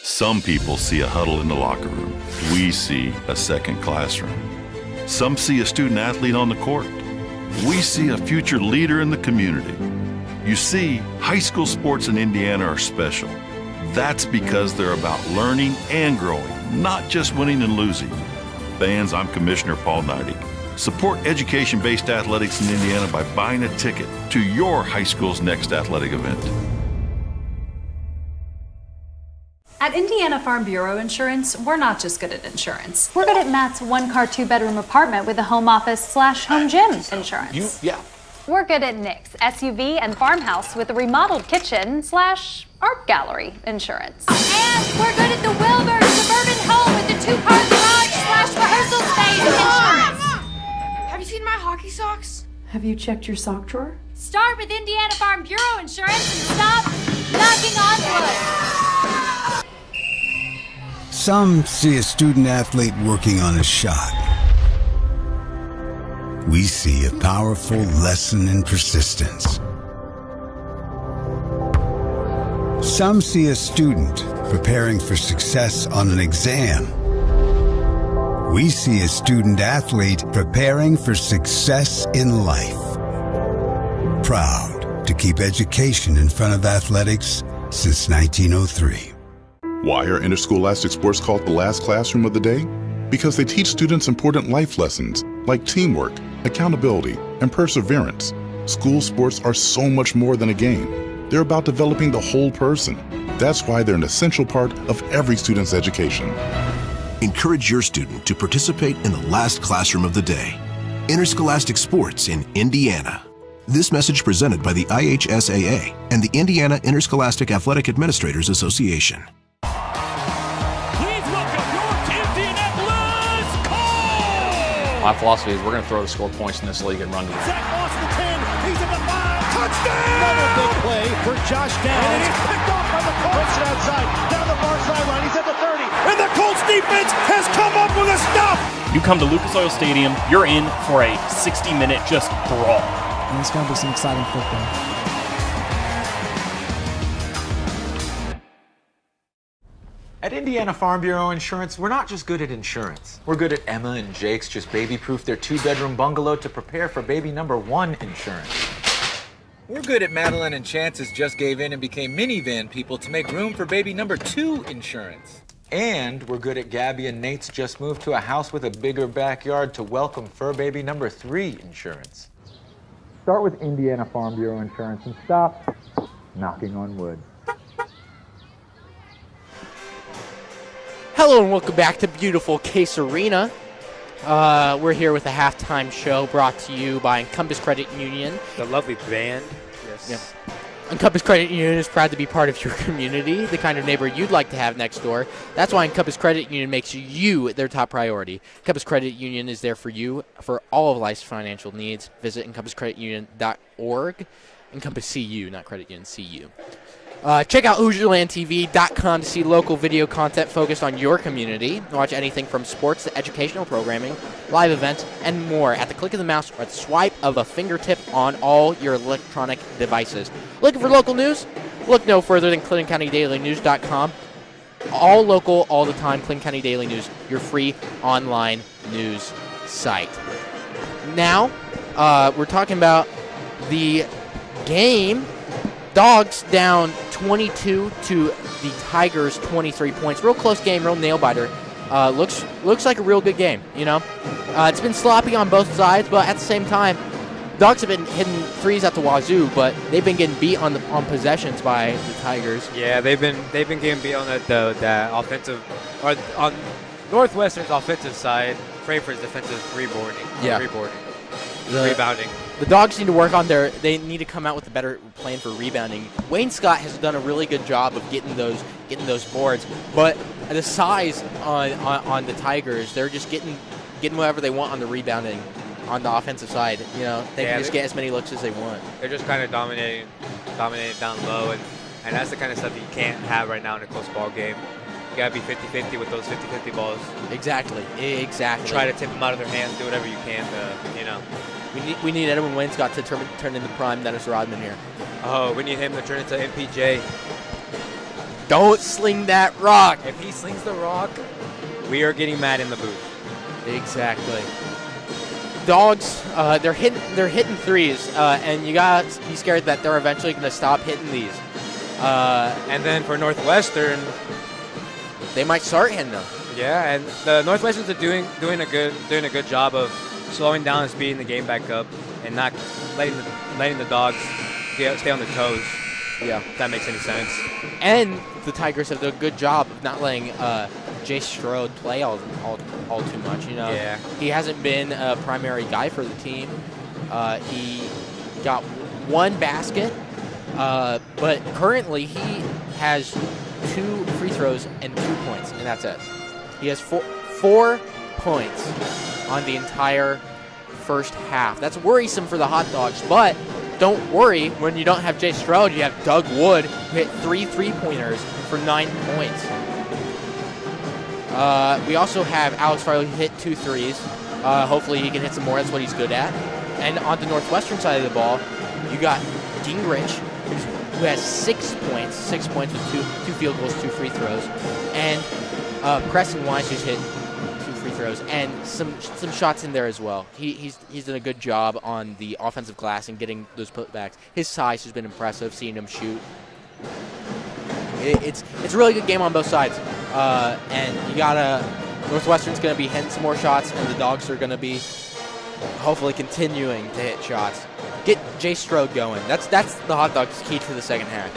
Some people see a huddle in the locker room. We see a second classroom. Some see a student athlete on the court. We see a future leader in the community. You see, high school sports in Indiana are special. That's because they're about learning and growing, not just winning and losing. Fans, I'm Commissioner Paul Knighty. Support education-based athletics in Indiana by buying a ticket to your high school's next athletic event. At Indiana Farm Bureau Insurance, we're not just good at insurance. We're good at Matt's one-car, two-bedroom apartment with a home office/home gym insurance. We're good at Nick's SUV and farmhouse with a remodeled kitchen/art gallery insurance. And we're good at the Wilbur suburban home with the two-car garage/rehearsal space insurance. seen my hockey socks? Have you checked your sock drawer? Start with Indiana Farm Bureau Insurance and stop knocking on wood. Some see a student athlete working on a shot. We see a powerful lesson in persistence. Some see a student preparing for success on an exam. We see a student athlete preparing for success in life. Proud to keep education in front of athletics since 1903. Why are interscholastic sports called the last classroom of the day? Because they teach students important life lessons like teamwork, accountability, and perseverance. School sports are so much more than a game. They're about developing the whole person. That's why they're an essential part of every student's education. Encourage your student to participate in the last classroom of the day. Interscholastic sports in Indiana. This message presented by the IHSAA and the Indiana Interscholastic Athletic Administrators Association. Please welcome your Indianapolis Colts! My philosophy is we're going to throw the score points in this league and run to the Zach Moss the 10. He's at the 5. Touchdown! Another big play for Josh Downs. And he's picked off by the Colts. Puts it outside, down the far sideline. He's at the 30. And the Colts defense has come up with a stop. You come to Lucas Oil Stadium, you're in for a 60-minute just brawl. And it's going to be some exciting football. At Indiana Farm Bureau Insurance, we're not just good at insurance. We're good at Emma and Jake's just baby-proof their 2-bedroom bungalow to prepare for baby number 1 insurance. We're good at Madeline and Chance's just gave in and became minivan people to make room for baby number 2 insurance. And we're good at Gabby and Nate's just moved to a house with a bigger backyard to welcome fur baby number 3 insurance. Start with Indiana Farm Bureau Insurance and stop knocking on wood. Hello and welcome back to beautiful Case Arena. We're here with a halftime show brought to you by Encompass Credit Union. The lovely band. Yes. Yeah. Encompass Credit Union is proud to be part of your community, the kind of neighbor you'd like to have next door. That's why Encompass Credit Union makes you their top priority. Encompass Credit Union is there for you for all of life's financial needs. Visit encompasscreditunion.org. Encompass CU, not Credit Union, CU. Check out HoosierLandTV.com to see local video content focused on your community. Watch anything from sports to educational programming, live events, and more at the click of the mouse or at the swipe of a fingertip on all your electronic devices. Looking for local news? Look no further than ClintonCountyDailyNews.com. All local, all the time, Clinton County Daily News, your free online news site. Now, we're talking about the game. Dogs down 22 to the Tigers 23 points. Real close game, real nail-biter. Looks like a real good game, you know. It's been sloppy on both sides, but at the same time, Dogs have been hitting threes at the wazoo, but they've been getting beat on possessions by the Tigers. Yeah, they've been getting beat on the offensive, or on Northwestern's offensive side. Frankfort's defensive rebounding. The Dogs need to work on they need to come out with a better plan for rebounding. Wayne Scott has done a really good job of getting those boards, but the size on the Tigers, they're just getting whatever they want on the rebounding on the offensive side. You know, they can just get as many looks as they want. They're just kind of dominating down low, and that's the kind of stuff that you can't have right now in a close ball game. You gotta be 50-50 with those 50-50 balls. Exactly. Try to tip them out of their hands. Do whatever you can to, you know. We need Edwin Wayne Scott to turn into prime Dennis Rodman here. Oh, we need him to turn into MPJ. Don't sling that rock. If he slings the rock, we are getting mad in the booth. Exactly. Dogs, they're hitting threes, and you gotta be scared that they're eventually gonna stop hitting these. And then for Northwestern, they might start hitting them. Yeah, and the Northwesterns are doing a good job of slowing down and speeding the game back up, and not letting the Dogs stay on their toes. Yeah, if that makes any sense. And the Tigers have done a good job of not letting Jay Strode play all too much. You know, yeah. He hasn't been a primary guy for the team. He got one basket, but currently he has 2 free throws and 2 points, and that's it. He has four points on the entire first half. That's worrisome for the Hot Dogs, but don't worry. When you don't have Jay Strode, you have Doug Wood, who hit 3 3-pointers for 9 points. We also have Alex Farley, who hit 2 threes. Hopefully he can hit some more. That's what he's good at. And on the Northwestern side of the ball, you got Gingrich, who has 6 points. 6 points with two field goals, 2 free throws. And Preston Wise, who's hit 2 free throws, and some shots in there as well. He's done a good job on the offensive glass and getting those putbacks. His size has been impressive, seeing him shoot. It's a really good game on both sides. And you gotta, Northwestern's going to be hitting some more shots, and the Dogs are going to be hopefully continuing to hit shots. Get Jay Strode going. That's the Hot Dogs' key to the second half.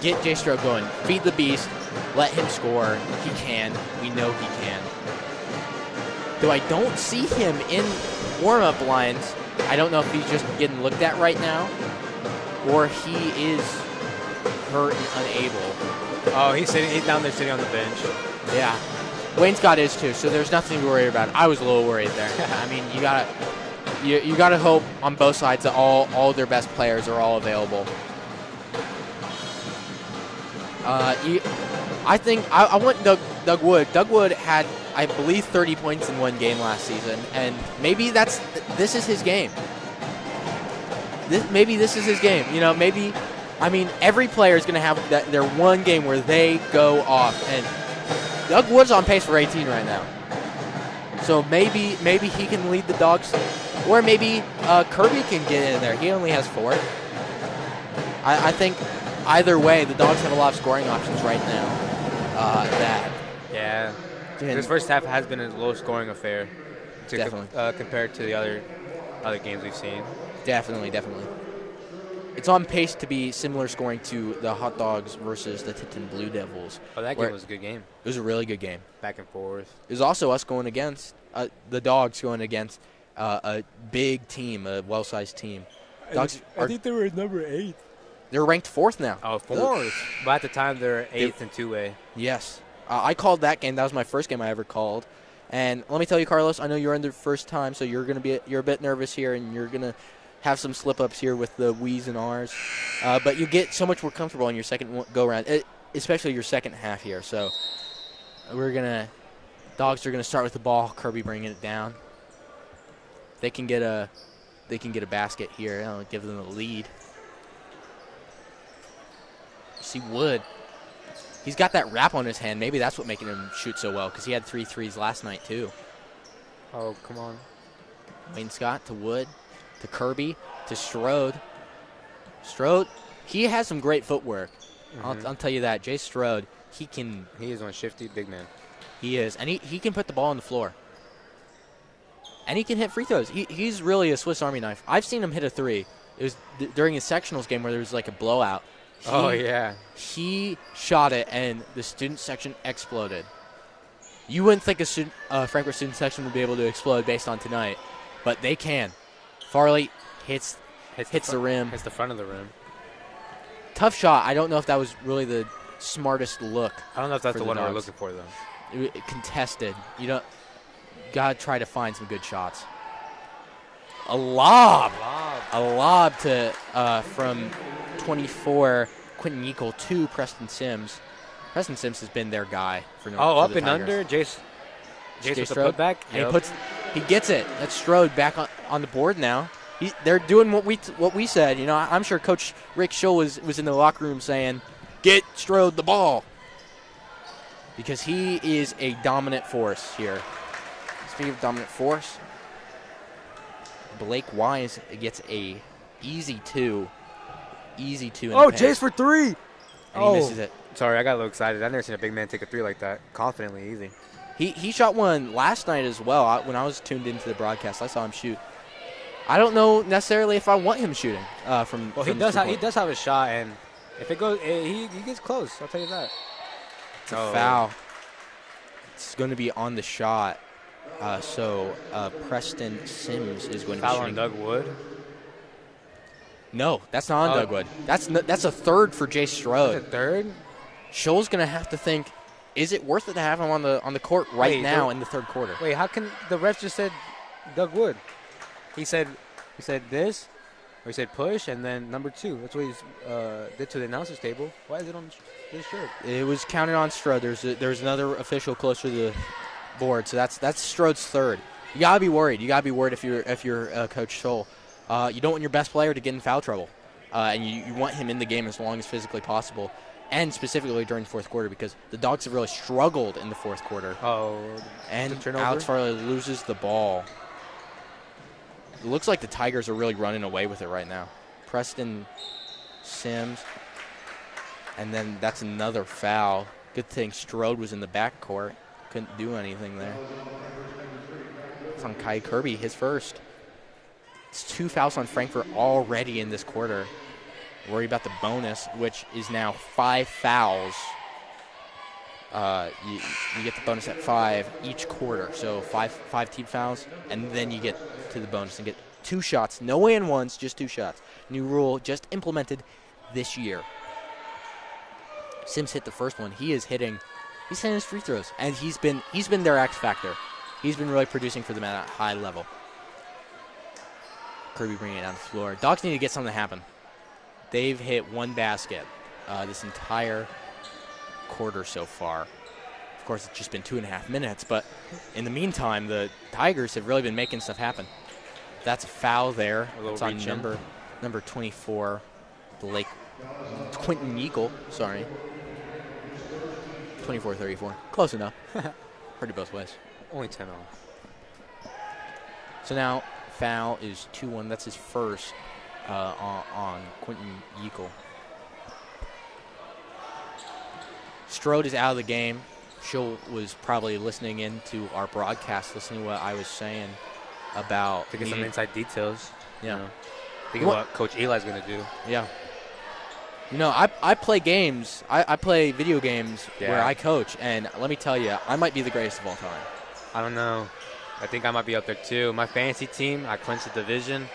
Get Jay Strode going. Feed the beast. Let him score. He can. We know he can. Though I don't see him in warm-up lines. I don't know if he's just getting looked at right now, or he is hurt and unable. Oh, he's down there sitting on the bench. Yeah. Wayne Scott is too, so there's nothing to worry about. I was a little worried there. I mean, you gotta hope on both sides that all their best players are all available. I think I want Doug Wood. Doug Wood had, I believe, 30 points in one game last season, and maybe this is his game. Maybe this is his game. You know, maybe. I mean, every player is going to have their one game where they go off, and Doug Wood's on pace for 18 right now. So maybe he can lead the Dogs, or maybe Kirby can get in there. He only has 4. I think either way, the Dogs have a lot of scoring options right now. Yeah, this first half has been a low-scoring affair, definitely, compared to the other games we've seen. Definitely. It's on pace to be similar scoring to the Hot Dogs versus the Tipton Blue Devils. Oh, that game was a good game. It was a really good game. Back and forth. It was also us going against the Dogs going against a big team, a well-sized team. Dogs I think they were number 8. They're ranked 4th now. Oh, 4th. But at the time, they're 8th in 2A. Yes. I called that game. That was my first game I ever called. And let me tell you, Carlos, I know you're in the first time, so you're a bit nervous here, and you're going to have some slip-ups here with the we's and r's. But you get so much more comfortable in your second go-round, especially your second half here. So Dogs are going to start with the ball, Kirby bringing it down. They can get a basket here. I'll give them a lead. See Wood. He's got that wrap on his hand. Maybe that's what making him shoot so well, because he had 3 threes last night too. Oh, come on. Wayne Scott to Wood, to Kirby, to Strode. Strode, he has some great footwork. Mm-hmm. I'll tell you that. Jay Strode, he is one shifty big man. He is, and he can put the ball on the floor. And he can hit free throws. He's really a Swiss Army knife. I've seen him hit a 3. It was during his sectionals game where there was like a blowout. He shot it, and the student section exploded. You wouldn't think a Frankfort student section would be able to explode based on tonight, but they can. Farley hits the rim. Hits the front of the rim. Tough shot. I don't know if that was really the smartest look. I don't know if that's the one we're looking for, though. Contested. You gotta try to find some good shots. A lob to from 24 Quentin Yeakel to Preston Sims. Preston Sims has been their guy for no. Oh, up and under, Jace with the putback, and he gets it. That's Strode back on the board now. They're doing what we said. You know, I'm sure Coach Rick Schull was in the locker room saying, "Get Strode the ball," because he is a dominant force here. Speaking of dominant force, Blake Wise gets a easy 2. Easy 2 in the paint. Jace for 3. And he misses it. Sorry, I got a little excited. I've never seen a big man take a 3 like that. Confidently, easy. He shot one last night as well. When I was tuned into the broadcast, I saw him shoot. I don't know necessarily if I want him shooting from. Well, he does have a shot, and if it goes, he gets close. I'll tell you that. It's a foul. It's going to be on the shot. So Preston Sims is going to foul on Doug Wood. No, that's not on Doug Wood. That's a third for Jay Strode. That's a third? Scholl's going to have to think, is it worth it to have him on the court now in the third quarter? Wait, how can the ref just said Doug Wood? He said this, or he said push, and then number 2. That's what he did to the announcer's table. Why is it on this shirt? It was counted on Strode. There's another official closer to the board, so that's Strode's third. You gotta be worried. You gotta be worried if you're Coach Scholl. You don't want your best player to get in foul trouble, and you want him in the game as long as physically possible, and specifically during the fourth quarter because the Dogs have really struggled in the fourth quarter. And Alex Farley loses the ball. It looks like the Tigers are really running away with it right now. Preston Sims, and then that's another foul. Good thing Strode was in the backcourt. Couldn't do anything there. It's on Kai Kirby, his first. It's 2 fouls on Frankfort already in this quarter. Worry about the bonus, which is now 5 fouls. You get the bonus at 5 each quarter, so five team fouls, and then you get to the bonus and get 2 shots. No and ones, just 2 shots. New rule just implemented this year. Sims hit the first one. He's hitting his free throws, and he's been their X factor. He's been really producing for them at a high level. Kirby bringing it down the floor. Dogs need to get something to happen. They've hit 1 basket this entire quarter so far. Of course, it's just been 2.5 minutes, but in the meantime, the Tigers have really been making stuff happen. That's a foul there. It's on number 24, Blake Quentin Yeagle. Sorry. 24-34. Close enough. Heard it both ways. Only 10 off. So now foul is 2-1. That's his first on Quentin Yeagle. Strode is out of the game. Scholl was probably listening in to our broadcast, listening to what I was saying about to get some inside details. Yeah. You know, think of what Coach Eli's going to do. Yeah. You know, I play games. I play video games where I coach, and let me tell you, I might be the greatest of all time. I don't know. I think I might be up there too. My fantasy team, I clinched the division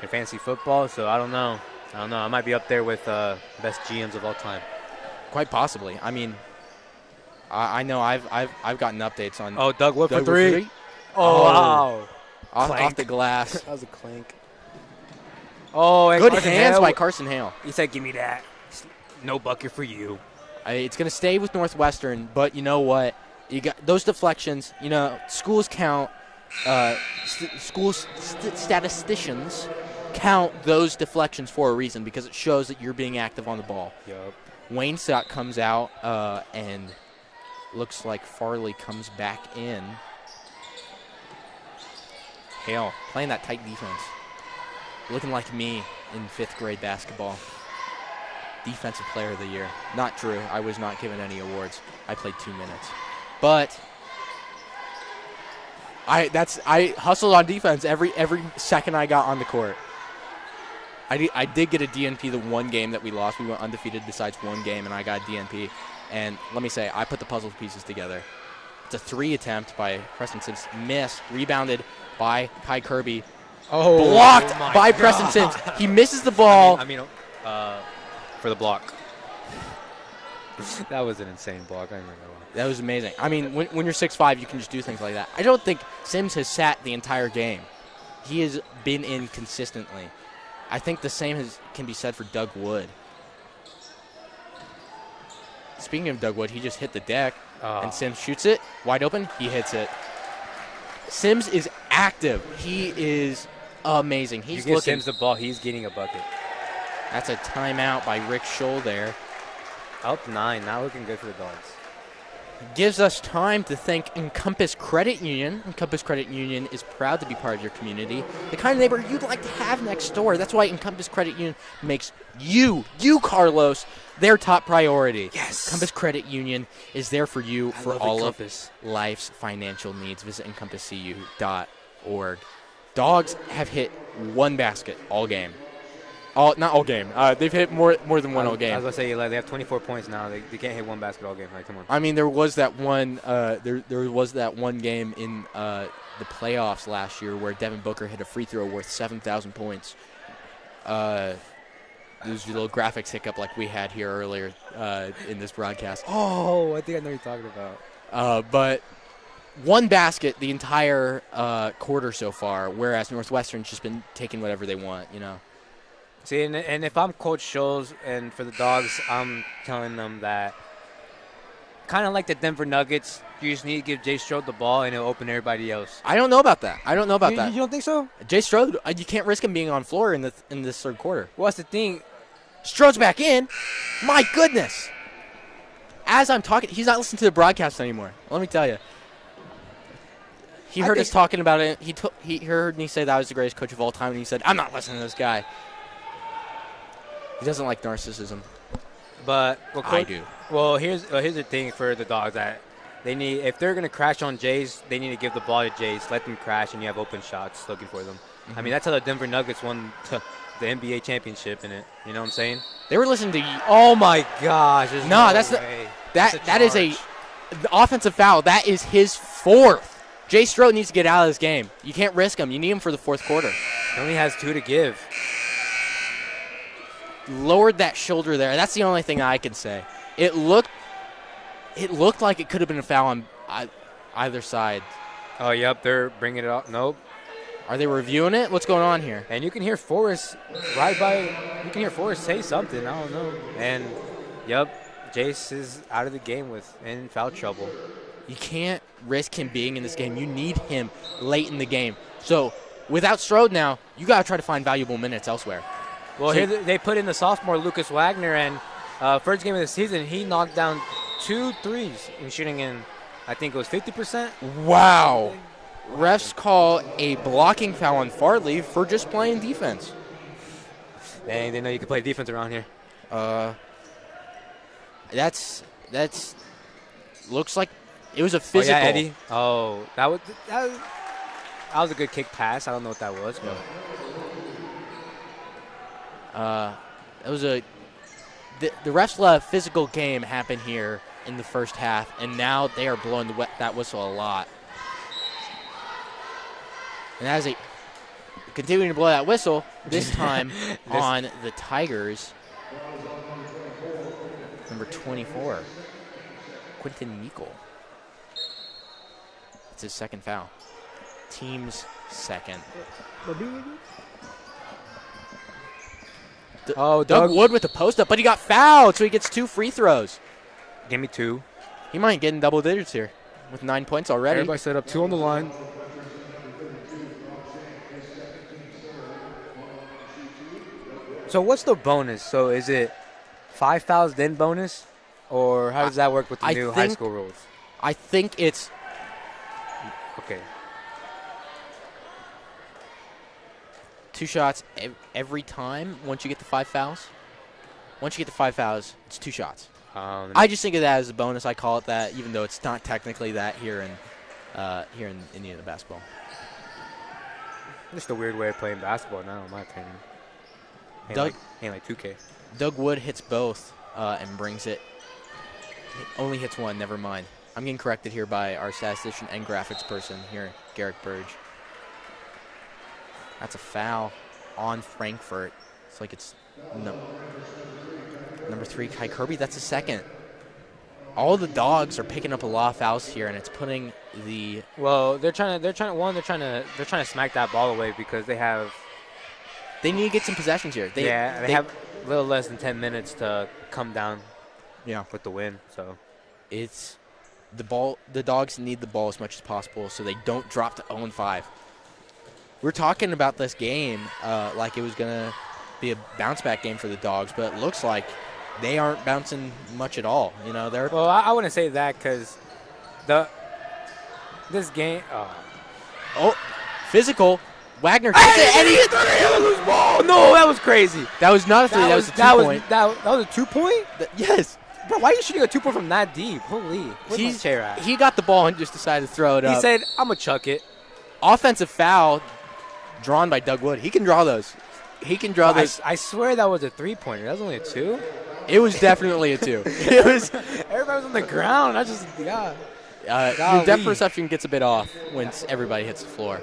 in fantasy football, so I don't know. I might be up there with best GMs of all time. Quite possibly. I mean, I know I've gotten updates on. Oh, Doug Wood for 3. Oh, wow! Off the glass. That was a clank. Oh, good hands by Carson Hale. He said, "Give me that. No bucket for you." It's going to stay with Northwestern, but you know what? You got those deflections. You know, schools count. Statisticians count those deflections for a reason because it shows that you're being active on the ball. Yep. Wayne Scott comes out and looks like Farley comes back in. Hale playing that tight defense. Looking like me in 5th grade basketball. Defensive Player of the Year. Not true. I was not given any awards. I played 2 minutes. But I hustled on defense every second I got on the court. I did get a DNP the one game that we lost. We went undefeated besides one game, and I got a DNP. And let me say, I put the puzzle pieces together. It's a 3 attempt by Preston Sims. Missed. Rebounded by Kai Kirby. Oh, blocked by Preston Sims. He misses the ball. For the block. That was an insane block. I remember that. That was amazing. I mean, when you're 6'5", you can just do things like that. I don't think Sims has sat the entire game. He has been in consistently. I think the same can be said for Doug Wood. Speaking of Doug Wood, he just hit the deck, and Sims shoots it. Wide open, he hits it. Sims is active. He is amazing. He's you give Sims the ball, he's getting a bucket. That's a timeout by Rick Scholl there. Up 9, not looking good for the Dogs. Gives us time to thank Encompass Credit Union. Encompass Credit Union is proud to be part of your community. The kind of neighbor you'd like to have next door. That's why Encompass Credit Union makes you, Carlos, their top priority. Yes. Encompass Credit Union is there for you for all Encompass. of life's financial needs. Visit encompasscu.org. Dogs have hit 1 basket all game. Not all game. They've hit more than one all game. I was going to say, they have 24 points now. They can't hit 1 basket all game. Like, come on. I mean, there was that one. There was that one game in the playoffs last year where Devin Booker hit a free throw worth 7,000 points. There's a little graphics hiccup like we had here earlier in this broadcast. Oh, I think I know what you're talking about. But one basket the entire quarter so far, whereas Northwestern's just been taking whatever they want, See, and if I'm Coach Scholes and for the Dogs, I'm telling them that kind of like the Denver Nuggets, you just need to give Jay Strode the ball and it'll open everybody else. I don't know about that. You don't think so? Jay Strode, you can't risk him being on floor in this third quarter. Well, that's the thing. Strode's back in. My goodness. As I'm talking, he's not listening to the broadcast anymore. Let me tell you. He heard us talking about it. He heard me say that I was the greatest coach of all time, and he said, I'm not listening to this guy. He doesn't like narcissism. But I do. Well, here's the thing for the Dogs that they need. If they're gonna crash on Jays, they need to give the ball to Jays, let them crash, and you have open shots looking for them. Mm-hmm. I mean, that's how the Denver Nuggets won the NBA championship in it. You know what I'm saying? They were listening to you. Oh my gosh! That is a offensive foul. That is his fourth. Jay Strode needs to get out of this game. You can't risk him. You need him for the fourth quarter. He only has 2 to give. Lowered that shoulder there. That's the only thing I can say. It looked like it could have been a foul on either side. Oh, yep, they're bringing it up. Nope. Are they reviewing it? What's going on here? And you can hear Forrest say something. I don't know. And, yep, Jace is out of the game in foul trouble. You can't risk him being in this game. You need him late in the game. So, without Strode now, you got to try to find valuable minutes elsewhere. Well, here they put in the sophomore Lucas Wagner, and first game of the season, he knocked down 2 threes and shooting in, I think it was 50%. Wow. Refs call a blocking foul on Farley for just playing defense. Dang, they know you can play defense around here. That's looks like it was a physical. Oh, yeah, Eddie. Oh, that was a good kick pass. I don't know what that was, but. It was the refs let a physical game happen here in the first half, and now they are blowing that whistle a lot. And as they continuing to blow that whistle, this time on the Tigers, number 24, Quentin Meikle. It's his second foul. Team's second. Doug Wood with the post-up, but he got fouled, so he gets 2 free throws. Give me 2. He might get in double digits here with 9 points already. Everybody set up 2 on the line. So what's the bonus? So is it 5 fouls then bonus? Or how does that work with the new high school rules? I think it's... Okay. 2 shots every time once you get the 5 fouls. Once you get the 5 fouls, it's 2 shots. I just think of that as a bonus. I call it that, even though it's not technically that here in Indiana basketball. Just a weird way of playing basketball now, in my opinion. Ain't like 2K. Doug Wood hits both and brings it. He only hits one, never mind. I'm getting corrected here by our statistician and graphics person here, Garrick Burge. That's a foul on Frankfort. It's like it's number 3, Kai Kirby. That's a second. All the Dogs are picking up a lot of fouls here, and it's putting the. Well, they're trying to smack that ball away because they have. They need to get some possessions here. They have a little less than 10 minutes to come down. Yeah, with the win. So, it's the ball. The Dogs need the ball as much as possible so they don't drop to 0-5. We're talking about this game like it was going to be a bounce-back game for the Dogs, but it looks like they aren't bouncing much at all. You know, they're. Well, I wouldn't say that because this game. Oh, physical. Wagner gets it, and he hit the ball. No, that was crazy. That was not a 3. That was a 2-point. That was a 2-point? Yes. Bro, why are you shooting a 2-point from that deep? Holy. Where's my chair at? He got the ball and just decided to throw it up. He said, I'm going to chuck it. Offensive foul drawn by Doug Wood. He can draw those. He can draw those. I swear that was a 3-pointer. That was only a 2? It was definitely a 2. It was. Everybody was on the ground. Your depth perception gets a bit off once everybody hits the floor.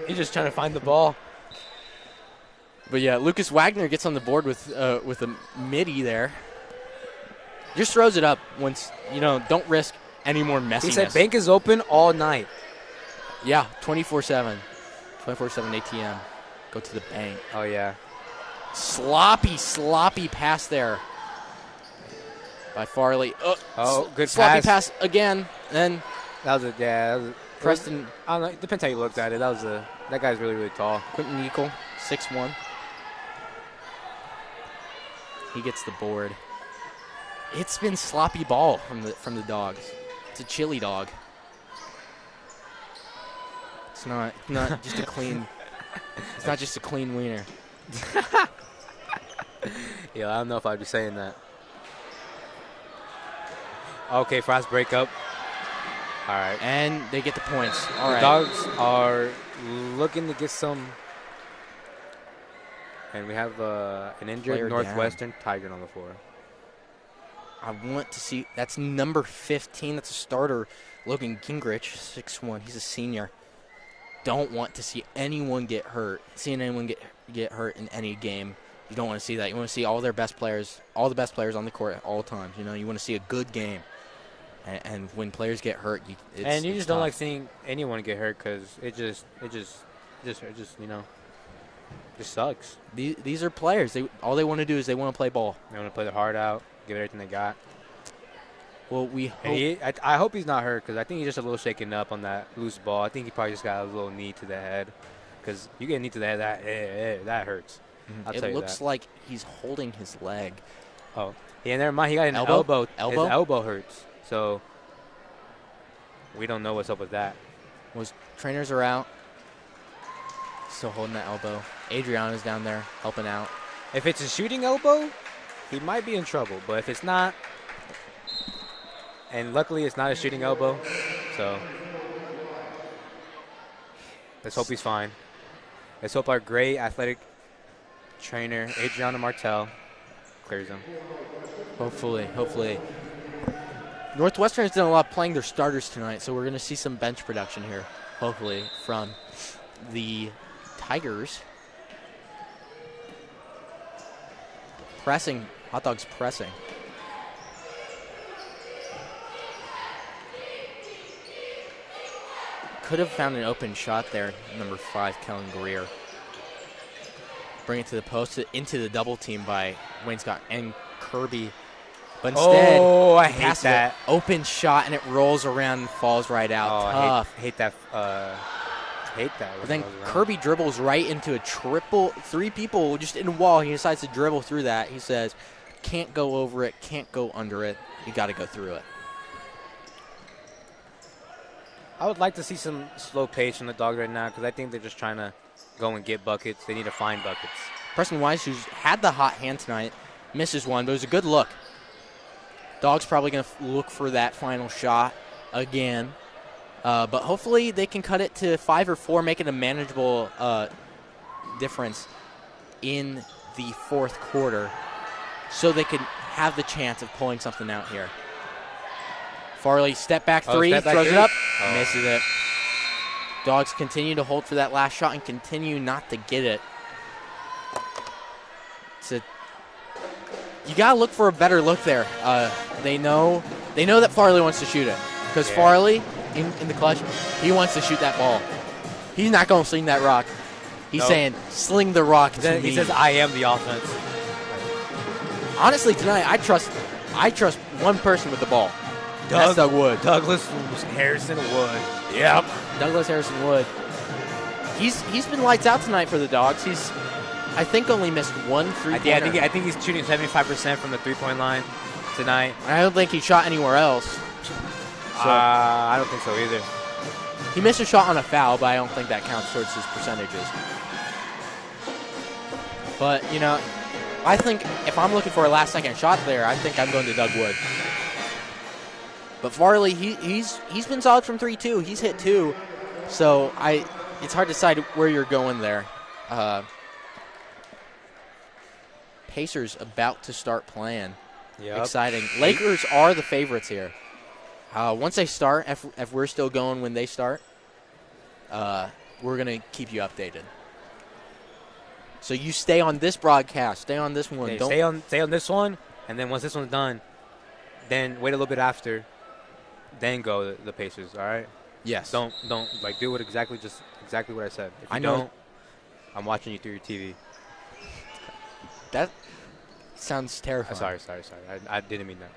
He's just trying to find the ball. But yeah, Lucas Wagner gets on the board with a midi there. Just throws it up once, don't risk any more messiness. He said bank is open all night. Yeah, 24/7. 24/7 ATM. Go to the bank. Oh, yeah. Sloppy pass there by Farley. Good sloppy pass. pass again. Then that was a Preston. I don't know. It depends how you looked at it. That guy's really, really tall. Quentin Eagle, 6'1". He gets the board. It's been sloppy ball from the Dogs. It's a chili dog. It's not just a clean. It's not just a clean wiener. Yeah, I don't know if I'd be saying that. Okay, fast breakup. All right. And they get the points. All right. The Dogs are looking to get some. And we have an injured Player Northwestern Tiger on the floor. I want to see. That's number 15. That's a starter. Logan Gingrich, 6'1". He's a senior. Don't want to see anyone get hurt. Seeing anyone get hurt in any game, you don't want to see that. You want to see all the best players on the court at all times. You want to see a good game. And when players get hurt, and you just tough. don't like seeing anyone get hurt because it just sucks. These are players. All they want to do is they want to play ball. They want to play their heart out, give everything they got. Well, we hope. I hope he's not hurt because I think he's just a little shaken up on that loose ball. I think he probably just got a little knee to the head because you get a knee to the head, that hurts. Mm-hmm. It looks like he's holding his leg. Oh, yeah, never mind. He got an elbow. His elbow hurts. So we don't know what's up with that. Trainers are out. Still holding that elbow. Adriana's down there helping out. If it's a shooting elbow, he might be in trouble. But if it's not, and luckily it's not a shooting elbow, so let's hope he's fine. Let's hope our great athletic trainer, Adriana Martel, clears him. Hopefully. Northwestern has done a lot playing their starters tonight, so we're going to see some bench production here, hopefully, from the Tigers. Pressing. Hot Dogs pressing. Could have found an open shot there, number 5, Kellen Greer. Bring it to the post, into the double team by Wayne Scott and Kirby. But instead, I hate that. Open shot, and it rolls around and falls right out. Tough. I hate that. But then Kirby dribbles right into a triple. 3 people just in the wall. He decides to dribble through that. He says, can't go over it, can't go under it. You got to go through it. I would like to see some slow pace from the Dogs right now because I think they're just trying to go and get buckets. They need to find buckets. Preston Weiss, who's had the hot hand tonight, misses one, but it was a good look. Dogs probably going to look for that final shot again. But hopefully they can cut it to 5 or 4, make it a manageable difference in the fourth quarter so they can have the chance of pulling something out here. Farley, step back 3, throws it up, misses it. Dogs continue to hold for that last shot and continue not to get it. You got to look for a better look there. They know that Farley wants to shoot it because Farley, in the clutch, he wants to shoot that ball. He's not going to sling that rock. He's saying, sling the rock to me. He says, I am the offense. Honestly, tonight, I trust one person with the ball. That's Doug Wood. Douglas Harrison Wood. Yep. Douglas Harrison Wood. He's been lights out tonight for the Dogs. He's, I think, only missed 1 3-pointer. I think he's shooting 75% from the 3-point line tonight. I don't think he shot anywhere else. So, I don't think so either. He missed a shot on a foul, but I don't think that counts towards his percentages. But, I think if I'm looking for a last-second shot there, I think I'm going to Doug Wood. But Farley, he's been solid from 3 too. He's hit 2, so it's hard to decide where you're going there. Pacers about to start playing. Yep. Exciting. Lakers are the favorites here. Once they start, if we're still going when they start, we're going to keep you updated. So you stay on this broadcast. Stay on this one. Okay, stay on this one, and then once this one's done, then wait a little bit after, then go the Pacers. All right. Yes. Don't like do it exactly what I said. If you I know. don't, I'm watching you through your TV. That sounds terrifying. Sorry. I didn't mean that.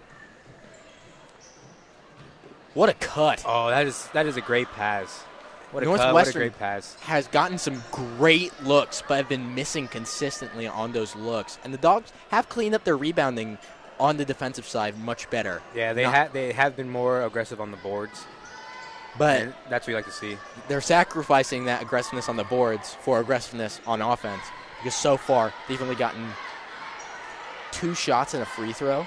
What a cut. Oh, that is a great pass. What a Northwestern great pass. has gotten some great looks, but have been missing consistently on those looks. And the Dogs have cleaned up their rebounding on the defensive side much better. Yeah, they have been more aggressive on the boards. But and that's what you like to see. They're sacrificing that aggressiveness on the boards for aggressiveness on offense. Because so far, they've only gotten 2 shots and a free throw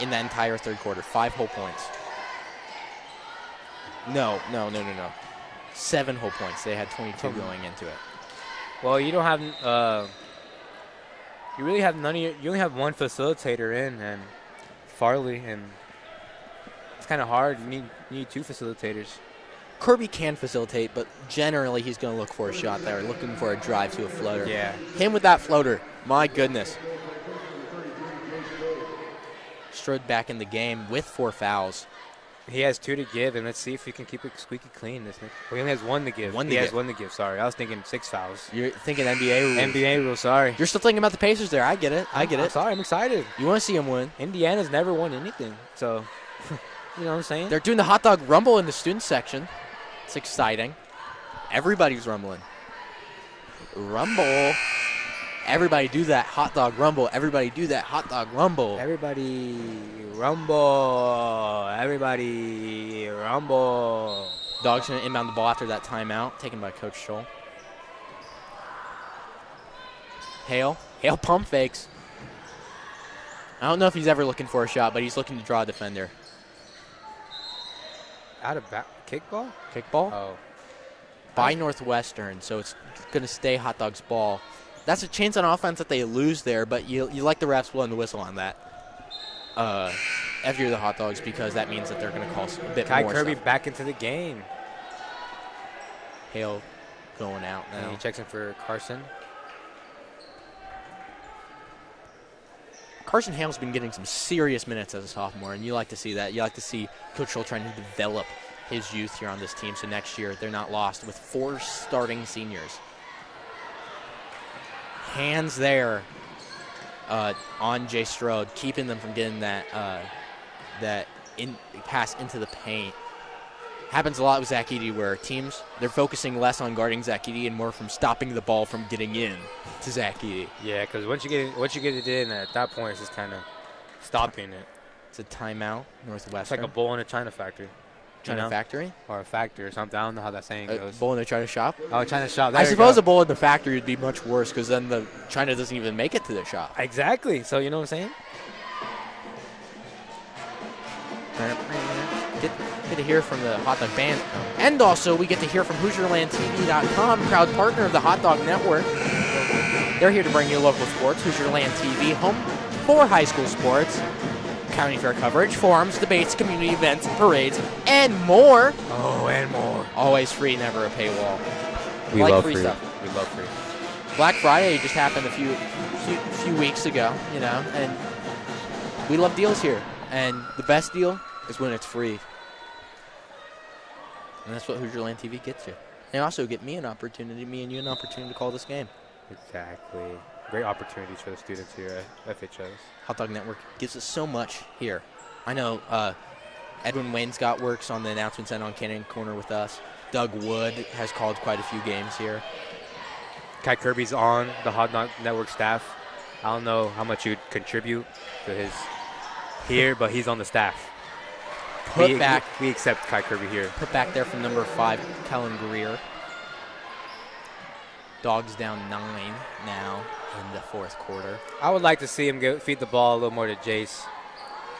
in that entire third quarter. 5 whole points. No. 7 whole points. They had 22 going into it. Well, you don't have you really have none of you only have one facilitator in, and Farley, and it's kind of hard. You need 2 facilitators. Kirby can facilitate, but generally he's going to look for a shot there, looking for a drive to a floater. Yeah. Him with that floater, my goodness. Strode back in the game with 4 fouls. He has 2 to give, and let's see if he can keep it squeaky clean. He only has 1 to give. He has 1 to give. Sorry, I was thinking 6 fouls. You're thinking NBA rules. NBA rules. Sorry. You're still thinking about the Pacers there. I get it. I'm sorry. I'm excited. You want to see him win? Indiana's never won anything, so you know what I'm saying. They're doing the hot dog rumble in the student section. It's exciting. Everybody's rumbling. Rumble. Everybody do that hot dog rumble. Everybody do that hot dog rumble. Everybody rumble. Everybody rumble. Dogs going to inbound the ball after that timeout, taken by Coach Scholl. Hale pump fakes. I don't know if he's ever looking for a shot, but he's looking to draw a defender. Out of kickball? Kickball? Oh. By Northwestern, so it's going to stay hot dog's ball. That's a chance on offense that they lose there, but you like the refs blowing the whistle on that. If you're the hot dogs, because that means that they're going to call a bit Kai more Kirby stuff. back into the game. Hale going out now. And he checks in for Carson. Carson Hale's been getting some serious minutes as a sophomore, and you like to see that. You like to see Coach Scholl trying to develop his youth here on this team, so next year they're not lost with 4 starting seniors. Hands there on Jay Strode, keeping them from getting that pass into the paint. Happens a lot with Zach Edey, where teams, they're focusing less on guarding Zach Edey and more from stopping the ball from getting in to Zach Edey. Yeah, because once you get it in, at that point it's just kind of stopping it. It's a timeout, Northwestern. It's like a bull in a China factory. China factory? Or a factory or something. I don't know how that saying goes. Bull in a China shop? Oh, China shop. I suppose a bull in the factory would be much worse, because then the China doesn't even make it to the shop. Exactly. So you know what I'm saying? Get to hear from the Hot Dog Band. And also, we get to hear from HoosierLandTV.com, proud partner of the Hot Dog Network. They're here to bring you local sports. Hoosierland TV, home for high school sports. County fair coverage, forums, debates, community events, parades, and more. Oh, and more. Always free, never a paywall. We like love free stuff. We love free. Black Friday just happened a few weeks ago, and we love deals here. And the best deal is when it's free. And that's what Hoosierland TV gets you. They also get me and you an opportunity to call this game. Exactly. Great opportunities for the students here at FHS. Hot Dog Network gives us so much here. I know Edwin Wainscott works on the announcements end on Cannon Corner with us. Doug Wood has called quite a few games here. Kai Kirby's on the Hot Dog Network staff. I don't know how much you'd contribute to his here, but he's on the staff. We accept Kai Kirby here. Put back there from number 5, Kellen Greer. Dogs down 9 now in the 4th quarter. I would like to see him feed the ball a little more to Jace.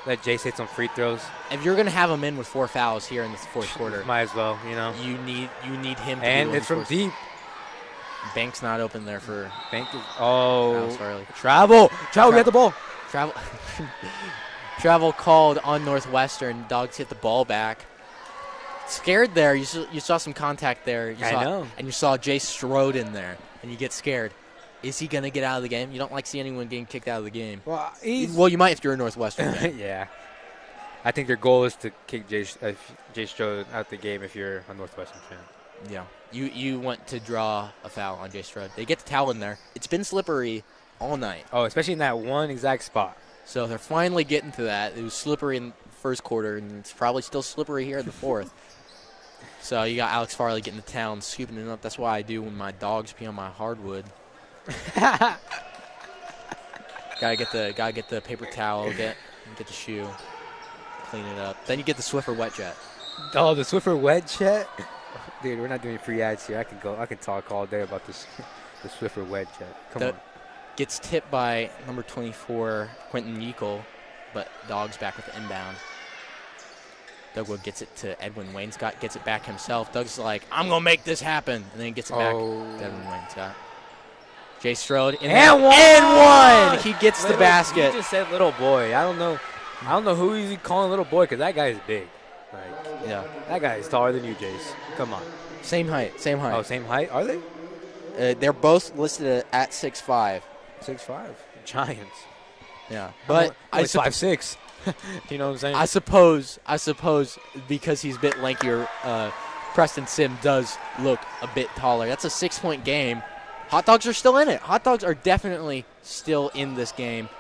Let Jace hit some free throws. If you're going to have him in with 4 fouls here in the 4th quarter, might as well, You need him to and it's from deep. Bank's not open there for Bank is Travel, get the ball. Travel called on Northwestern. Dogs hit the ball back. Scared there. You saw some contact there. I know. And you saw Jay Strode in there, and you get scared. Is he going to get out of the game? You don't like see anyone getting kicked out of the game. Well, you might if you're a Northwestern fan. Yeah. I think their goal is to kick Jay Strode out the game if you're a Northwestern fan. Yeah. You want to draw a foul on Jay Strode. They get the towel in there. It's been slippery all night. Oh, especially in that one exact spot. So they're finally getting to that. It was slippery in the first quarter, and it's probably still slippery here in the fourth. So you got Alex Farley getting the towel and scooping it up. That's why I do when my dogs pee on my hardwood. gotta get the paper towel, get the shoe, clean it up. Then you get the Swiffer wet jet. Oh, the Swiffer wet jet? Dude, we're not doing free ads here. I can talk all day about this the Swiffer wet jet. Come on. Gets tipped by number 24, Quentin Yeakel, but Dogs back with the inbound. Dugwood gets it to Edwin Wainscott, gets it back himself. Doug's like, I'm going to make this happen. And then gets it back to Edwin Wainscott. Jay Strode in and one. He gets the basket. You just said little boy. I don't know who he's calling little boy because that guy is big. Like, yeah, that guy is taller than you, Jace. Come on. Same height. Oh, same height? Are they? They're both listed at 6'5". 6'5". Giants. Yeah, but I 5'6". You know what I'm saying? I suppose because he's a bit lankier, Preston Sim does look a bit taller. That's a 6-point game. Hot Dogs are still in it. Hot Dogs are definitely still in this game,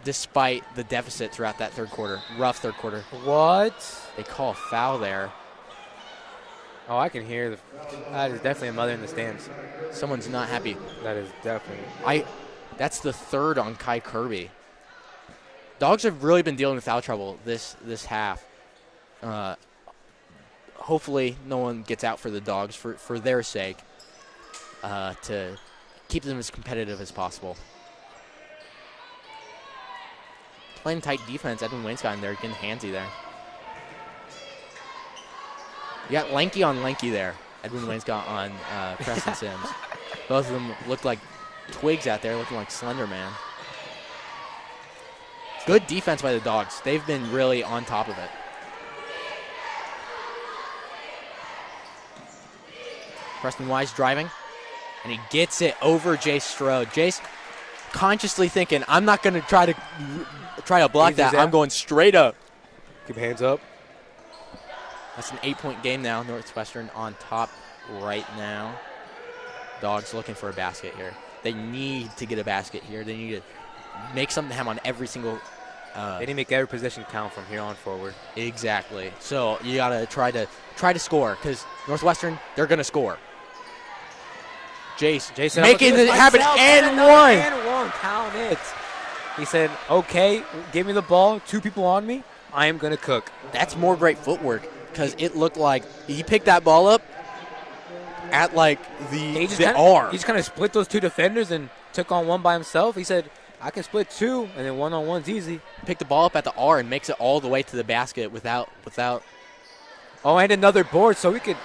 despite the deficit throughout that third quarter. Rough third quarter. What? They call a foul there. Oh, I can hear that is definitely a mother in the stands. Someone's not happy. That is definitely. That's the third on Kai Kirby. Dogs have really been dealing with foul trouble this half. Hopefully no one gets out for the Dogs for their sake, to keep them as competitive as possible. Playing tight defense, Edwin Wainscott in there, getting handsy there. You got lanky on lanky there. Edwin Wainscott on Preston Sims. Both of them look like twigs out there, looking like Slender Man. Good defense by the Dogs. They've been really on top of it. Preston Wise driving, and he gets it over Jay Strode. Jace consciously thinking, I'm not going to try to block that. I'm going straight up. Keep hands up. That's an 8-point game now. Northwestern on top right now. Dogs looking for a basket here. They need to get a basket here. They need to make something happen on every single. They need to make every possession count from here on forward. Exactly. So you gotta try to score because Northwestern, they're gonna score. Jace making it happen and one. And one, count it. He said, "Okay, give me the ball. 2 people on me. I am gonna cook." That's more great footwork because it looked like he picked that ball up at like the arm. He just kind of split those 2 defenders and took on one by himself. He said, I can split 2, and then one-on-one's easy. Pick the ball up at the R and makes it all the way to the basket without. Oh, and another board, so we could.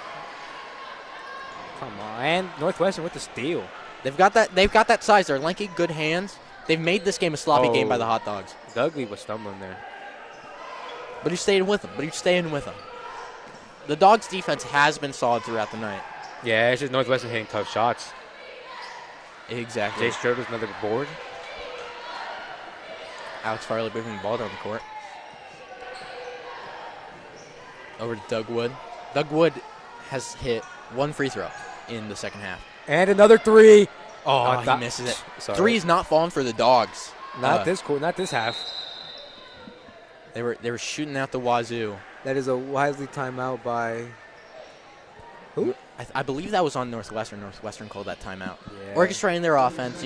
Come on, and Northwestern with the steal. They've got that size. They're lanky, good hands. They've made this game a sloppy game by the Hot Dogs. Dudley was stumbling there. But he's staying with them. The Dogs' defense has been solid throughout the night. Yeah, it's just Northwestern hitting tough shots. Exactly. Jay Strode with another board. Alex Farley moving the ball down the court. Over to Doug Wood. Doug Wood has hit 1 free throw in the second half. And another 3. Oh, he misses it. Sorry. 3 is not falling for the Dogs. Not this half. They were shooting out the wazoo. That is a Wisely timeout by who? I believe that was on Northwestern. Northwestern called that timeout. Yeah. Orchestrating their offense,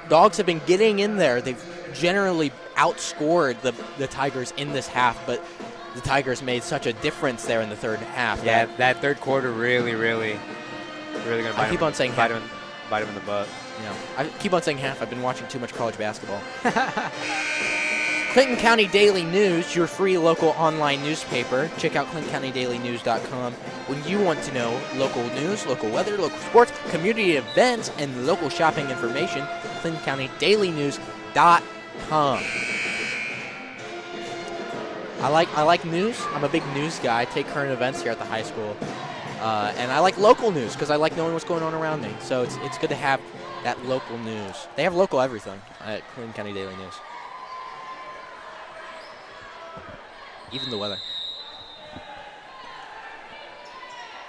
Dogs have been getting in there. They've generally outscored the Tigers in this half, but the Tigers made such a difference there in the third half. Yeah, that third quarter really going to bite him in the butt. I keep on saying half. I've been watching too much college basketball. Clinton County Daily News, your free local online newspaper. Check out ClintonCountyDailyNews.com when you want to know local news, local weather, local sports, community events, and local shopping information. ClintonCountyDailyNews.com. I like news. I'm a big news guy. I take current events here at the high school. And I like local news because I like knowing what's going on around me. So it's good to have that local news. They have local everything at Clinton County Daily News. Even the weather.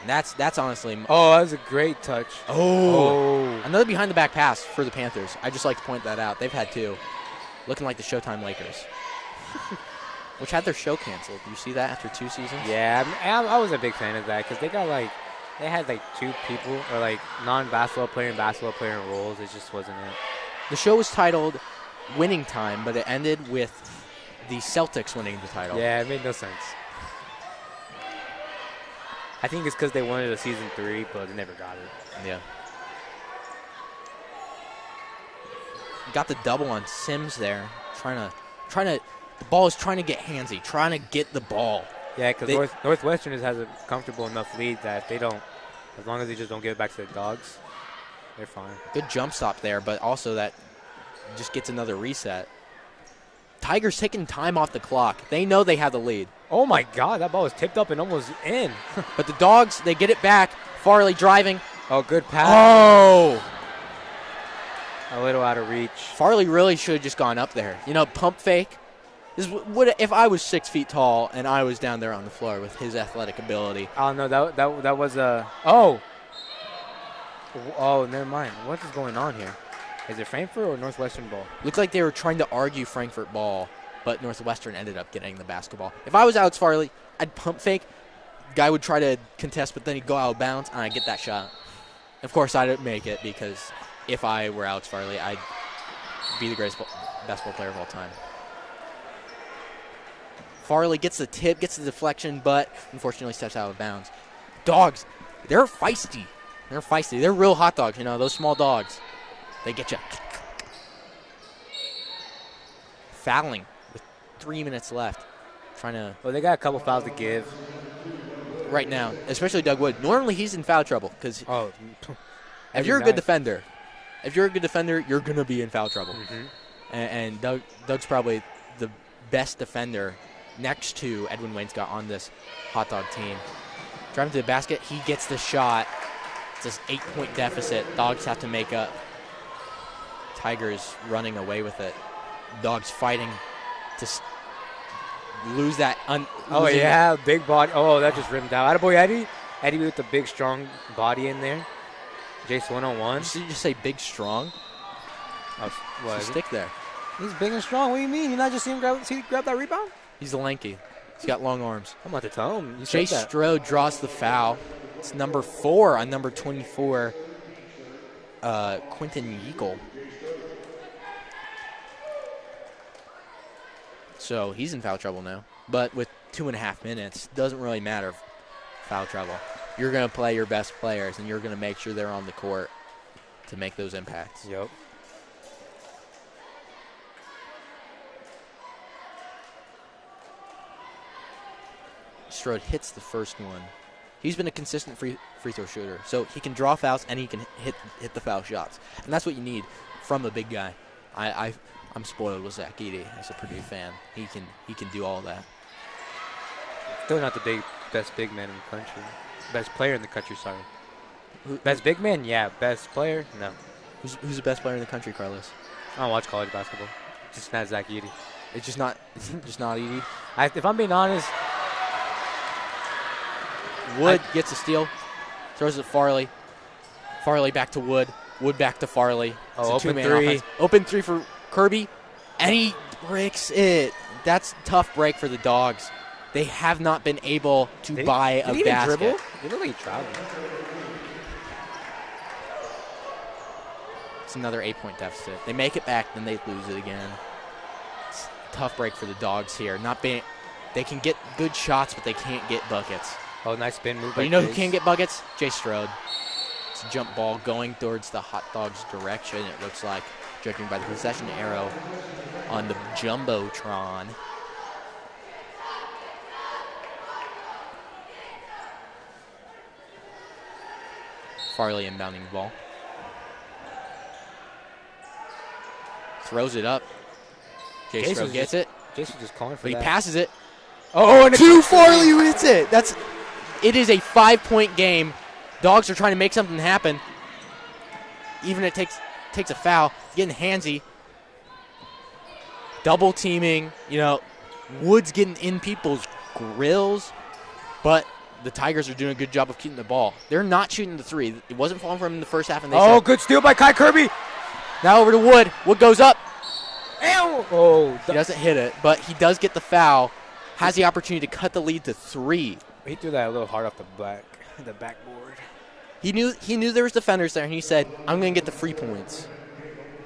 And that's honestly. Oh, that was a great touch. Oh. Another behind the back pass for the Panthers. I just like to point that out. They've had 2. Looking like the Showtime Lakers. Which had their show canceled. Do you see that after 2 seasons? Yeah, I was a big fan of that because they had like 2 people or like non-basketball player and basketball player in roles. It just wasn't it. The show was titled Winning Time, but it ended with the Celtics winning the title. Yeah, it made no sense. I think it's because they wanted a season 3, but they never got it. Yeah. Got the double on Sims there, trying to. The ball is trying to get handsy, trying to get the ball. Yeah, because Northwestern has a comfortable enough lead that if they don't, as long as they just don't give it back to the Dogs, they're fine. Good jump stop there, but also that just gets another reset. Tigers taking time off the clock. They know they have the lead. Oh, my God. That ball was tipped up and almost in. But the Dogs, they get it back. Farley driving. Oh, good pass. Oh! A little out of reach. Farley really should have just gone up there. You know, pump fake. This would if I was 6 feet tall and I was down there on the floor with his athletic ability. Oh, no. That was a oh, never mind. What is going on here? Is it Frankfort or Northwestern ball? Looked like they were trying to argue Frankfort ball, but Northwestern ended up getting the basketball. If I was Alex Farley, I'd pump fake. Guy would try to contest, but then he'd go out of bounds, and I'd get that shot. Of course, I didn't make it because if I were Alex Farley, I'd be the greatest basketball player of all time. Farley gets the tip, gets the deflection, but unfortunately steps out of bounds. Dogs, they're feisty. They're feisty. They're real hot dogs, you know, those small dogs. They get you. Fouling with 3 minutes left. Trying to. Well, they got a couple fouls to give. Right now, especially Doug Wood. Normally he's in foul trouble because if you're a good defender, you're going to be in foul trouble. Mm-hmm. And Doug's probably the best defender next to Edwin Wainscott on this hot dog team. Driving to the basket, he gets the shot. It's this 8-point deficit. Dogs have to make up. Tigers running away with it. Dogs fighting to lose that. Oh, yeah, big body. Oh, that just rimmed out. Attaboy Eddie. Eddie with the big, strong body in there. Jace 1-on-1. Did you just say big, strong? What? Stick there. He's big and strong. What do you mean? You not just see him grab that rebound? He's lanky. He's got long arms. I'm about to tell him. Jace Strode draws the foul. It's number 4 on number 24, Quentin Yeagle. So he's in foul trouble now. But with 2.5 minutes, doesn't really matter foul trouble. You're going to play your best players, and you're going to make sure they're on the court to make those impacts. Yep. Strode hits the first one. He's been a consistent free throw shooter, so he can draw fouls and he can hit the foul shots. And that's what you need from a big guy. I'm spoiled with Zach Eady as a Purdue fan. He can do all that. Still not the best big man in the country. Best player in the country, sorry. Best big man? Yeah. Best player? No. Who's the best player in the country, Carlos? I don't watch college basketball. Just not Zach Eady. It's just not Eady? If I'm being honest, Wood gets a steal, throws it to Farley. Farley back to Wood. Wood back to Farley. Oh, open three. Offense. Open 3 for Kirby, and he breaks it. That's a tough break for the Dogs. They have not been able to buy a basket. Dribble? They look like he traveled. It's another 8-point deficit. They make it back, then they lose it again. It's a tough break for the Dogs here. They can get good shots, but they can't get buckets. Oh, nice spin move. But you know who can get buckets? Jay Strode. It's a jump ball going towards the Hot Dogs' direction, it looks like, judging by the possession arrow on the Jumbotron. Farley inbounding the ball. Throws it up. Jay Strode gets it. Jason just calling for but that. He passes it. Oh, and to Farley, who hits it. It is a 5-point game. Dogs are trying to make something happen. Even if it takes a foul. Getting handsy. Double teaming. You know, Wood's getting in people's grills, but the Tigers are doing a good job of keeping the ball. They're not shooting the three. It wasn't falling from him in the first half. And good steal by Kai Kirby. Now over to Wood. Wood goes up. Ow. Oh, he doesn't hit it, but he does get the foul. Has the opportunity to cut the lead to 3. He threw that a little hard off the backboard. He knew there was defenders there, and he said, "I'm going to get the free points.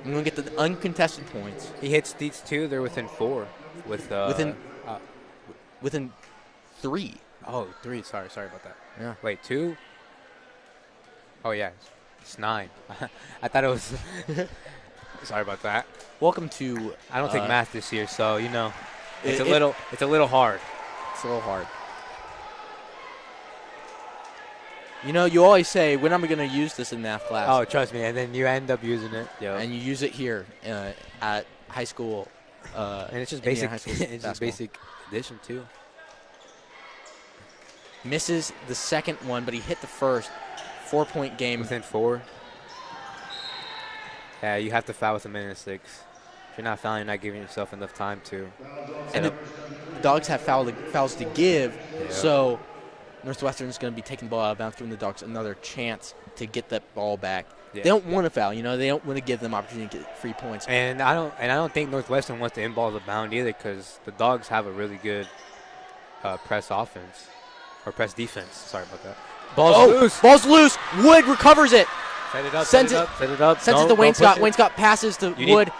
I'm going to get the uncontested points." He hits these 2. They're within 4. Within 3. Oh, 3. Sorry about that. Yeah. Wait, 2? Oh, yeah. It's 9. I thought it was. Sorry about that. Welcome to. I don't take math this year, so it's a little hard. It's a little hard. You always say, "When am I going to use this in math class?" Oh, trust me, and then you end up using it. Yeah. And you use it here at high school. And it's just basic. It's just basic addition too. Misses the second one, but he hit the first. 4-point game. Within 4. Yeah, you have to foul with 1:06. If you're not fouling, you're not giving yourself enough time to. And the Dogs have fouls to give, so Northwestern is going to be taking the ball out of bounds, giving the Dogs another chance to get that ball back. Yeah. They don't want to foul, they don't want to give them opportunity to get free points. And I don't think Northwestern wants to inball the bound either, because the Dogs have a really good press offense or press defense. Sorry about that. Ball's loose. Wood recovers it. Set it up. Sends it up. Sends it to Wainscott. Wainscott passes to Wood.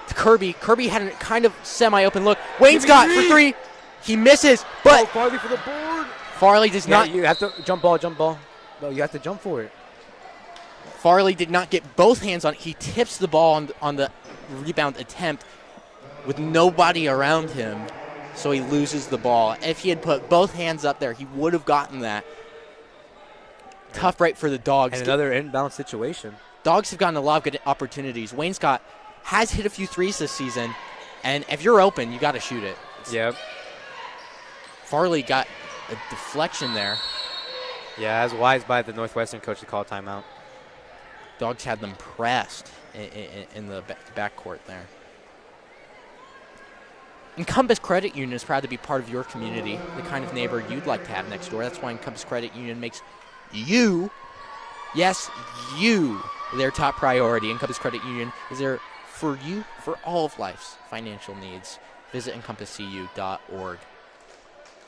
To Kirby. Kirby had a kind of semi-open look. Wainscott for 3. He misses, but Farley for the board. Farley does not. You have to jump ball. No, you have to jump for it. Farley did not get both hands on it. He tips the ball on the rebound attempt with nobody around him, so he loses the ball. If he had put both hands up there, he would have gotten that. Tough break for the Dogs. And another inbound situation. Dogs have gotten a lot of good opportunities. Wainscott has hit a few threes this season, and if you're open, you got to shoot it. Yep. Farley got a deflection there. Yeah, as wise by the Northwestern coach to call timeout. Dogs had them pressed in the backcourt there. Encompass Credit Union is proud to be part of your community, the kind of neighbor you'd like to have next door. That's why Encompass Credit Union makes you, yes, you, their top priority. Encompass Credit Union is there for you for all of life's financial needs. Visit encompasscu.org.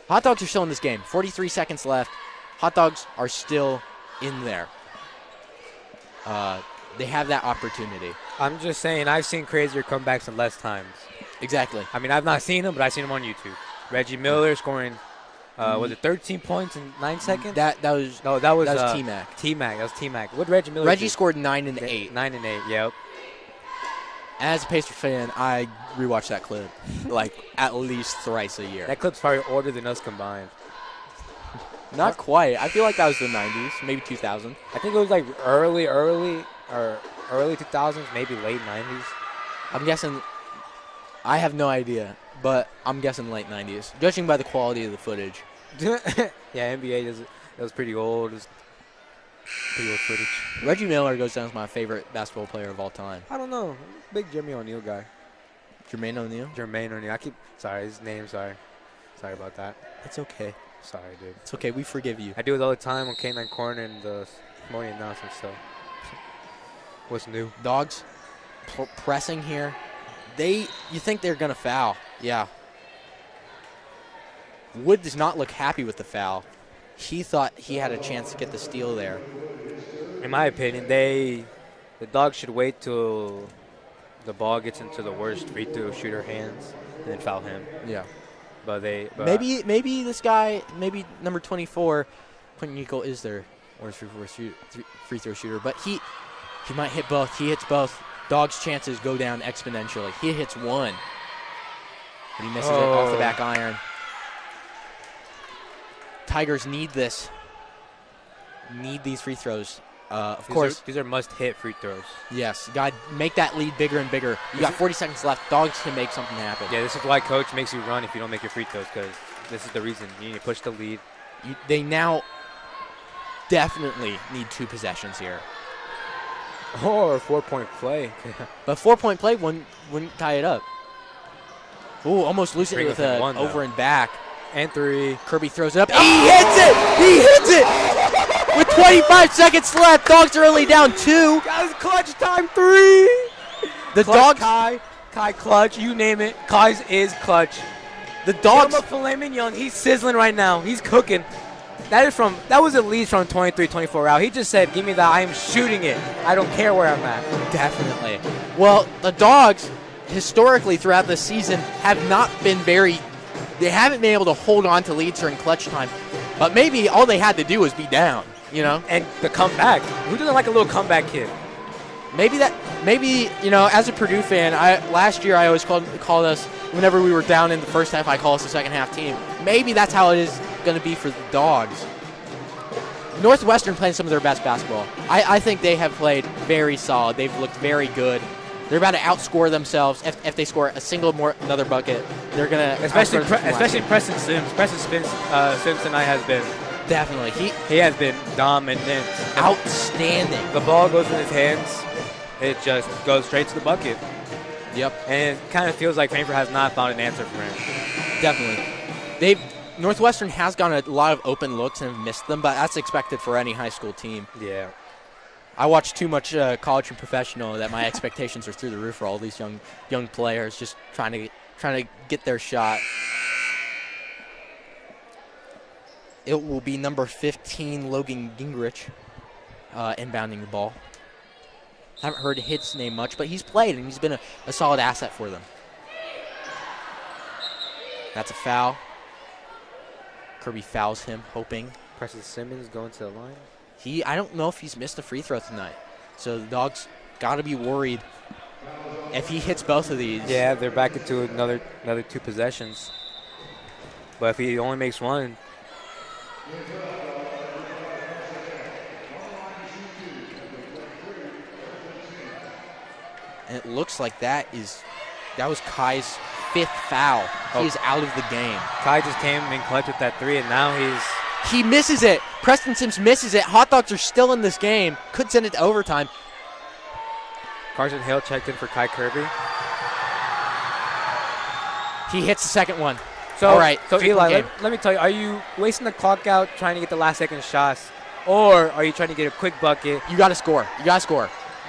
Hot Dogs are still in this game. 43 seconds left. Hot Dogs are still in there. They have that opportunity. I'm just saying, I've seen crazier comebacks in less times. Exactly. I mean, I've not seen them, but I've seen them on YouTube. Reggie Miller scoring, was it 13 points in 9 seconds? That was T-Mac. T-Mac. That was T-Mac. What did Reggie Miller Reggie do? scored 9 and 8. 9 and 8, yep. As a Pacers fan, I rewatch that clip like at least thrice a year. That clip's probably older than us combined. Not quite. I feel like that was the 90s, maybe 2000. I think it was like early 2000s, maybe late 90s. I'm guessing. I have no idea, but I'm guessing late 90s, judging by the quality of the footage. Yeah, NBA does it. That was pretty old. Pretty old footage. Reggie Miller goes down as my favorite basketball player of all time. I don't know. Big Jimmy O'Neal guy. Jermaine O'Neal? Jermaine O'Neal. Sorry, his name. Sorry about that. It's okay. Sorry, dude. It's okay. We forgive you. I do it all the time on K9 Corner and the morning announcement, so what's new? Dogs pressing here. You think they're going to foul. Yeah. Wood does not look happy with the foul. He thought he had a chance to get the steal there. In my opinion, the Dogs should wait till the ball gets into the worst free throw shooter hands and then foul him. Yeah. But maybe this guy, maybe number 24, Quentin Nico is their worst free throw shooter, but he might hit both. He hits both. Dogs' chances go down exponentially. He hits one, but he misses it off the back iron. Tigers need this. Need these free throws. Of course. These are must-hit free throws. Yes. You got to make that lead bigger and bigger. You got 40 seconds left. Dogs can make something happen. Yeah, this is why coach makes you run if you don't make your free throws, because this is the reason. You need to push the lead. They now definitely need 2 possessions here. Or a 4-point play. But 4-point play wouldn't tie it up. Ooh, almost losing it with an over and back. And 3. Kirby throws it up. He hits it! He hits it! With 25 seconds left, Dogs are only down 2. Guys, clutch time 3. The clutch Dogs. Kai clutch, you name it. Kai's is clutch. The Dogs. Filet mignon, he's sizzling right now. He's cooking. That was at least from 23-24 out. He just said, give me that. I am shooting it. I don't care where I'm at. Definitely. Well, the Dogs, historically throughout the season, have not been they haven't been able to hold on to leads during clutch time. But maybe all they had to do was be down, you know? And the comeback. Who doesn't like a little comeback kid? Maybe, you know, as a Purdue fan, last year I always called us, whenever we were down in the first half, I call us the second half team. Maybe that's how it is going to be for the Dogs. Northwestern playing some of their best basketball. I think they have played very solid. They've looked very good. They're about to outscore themselves. If they score another bucket, they're going to especially Preston Sims. Preston Sims tonight has been definitely he has been dominant, outstanding. The ball goes in his hands, it just goes straight to the bucket. Yep, and it kind of feels like Frankfort has not found an answer for him. Definitely, Northwestern has gotten a lot of open looks and missed them, but that's expected for any high school team. Yeah. I watch too much college and professional that my expectations are through the roof for all these young players just trying to get their shot. It will be number 15, Logan Gingrich, inbounding the ball. Haven't heard his name much, but he's played and he's been a solid asset for them. That's a foul. Kirby fouls him, hoping. Preston Simmons going to the line. I don't know if he's missed a free throw tonight. So the Dogs got to be worried if he hits both of these. Yeah, they're back into another 2 possessions. But if he only makes one. And it looks like that was Kai's 5th foul. He is out of the game. Kai just came and clutched with that 3, and now he misses it. Preston Sims misses it. Hot Dogs are still in this game. Could send it to overtime. Carson Hale checked in for Kai Kirby. He hits the second one. So, all right. So Eli, let me tell you, are you wasting the clock out trying to get the last second shots, or are you trying to get a quick bucket? You got to score.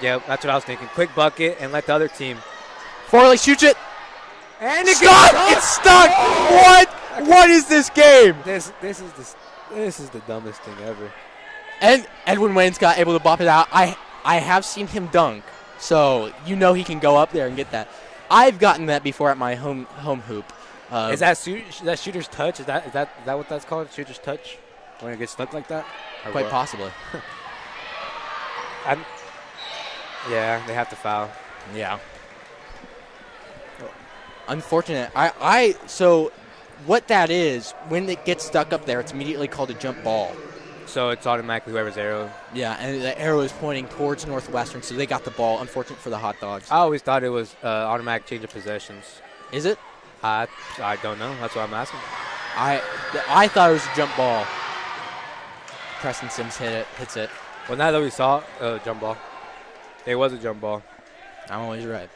Yeah, that's what I was thinking. Quick bucket and let the other team. Farley shoots it. And it's stuck. It's stuck. What? What is this game? This is the dumbest thing ever. And Edwin Wayne's got able to bop it out. I have seen him dunk, so you know he can go up there and get that. I've gotten that before at my home hoop. Is that shooter's touch? Is that what that's called? Shooter's touch? When it gets stuck like that? Or quite possibly. Yeah, they have to foul. Yeah. Unfortunate. So what that is, when it gets stuck up there, it's immediately called a jump ball. So it's automatically whoever's arrow. Yeah, and the arrow is pointing towards Northwestern, so they got the ball. Unfortunate for the Hot Dogs. I always thought it was automatic change of possessions. Is it? I don't know. That's what I'm asking. I thought it was a jump ball. Preston Sims hits it. Well, now that we saw a jump ball, it was a jump ball. I'm always right.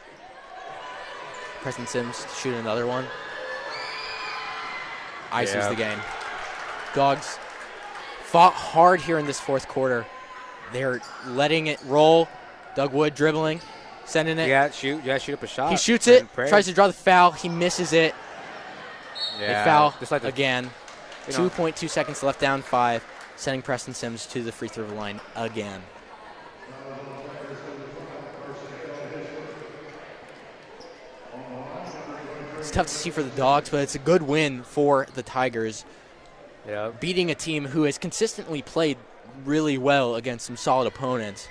Preston Sims shooting another one. Ices the game. Dogs fought hard here in this fourth quarter. They're letting it roll. Doug Wood dribbling, sending it. You gotta shoot up a shot. He shoots it, tries to draw the foul. He misses it. Yeah, they foul just like again. 2.2 seconds left, down 5, sending Preston Sims to the free throw line again. It's tough to see for the Dogs, but it's a good win for the Tigers. Yeah. Beating a team who has consistently played really well against some solid opponents.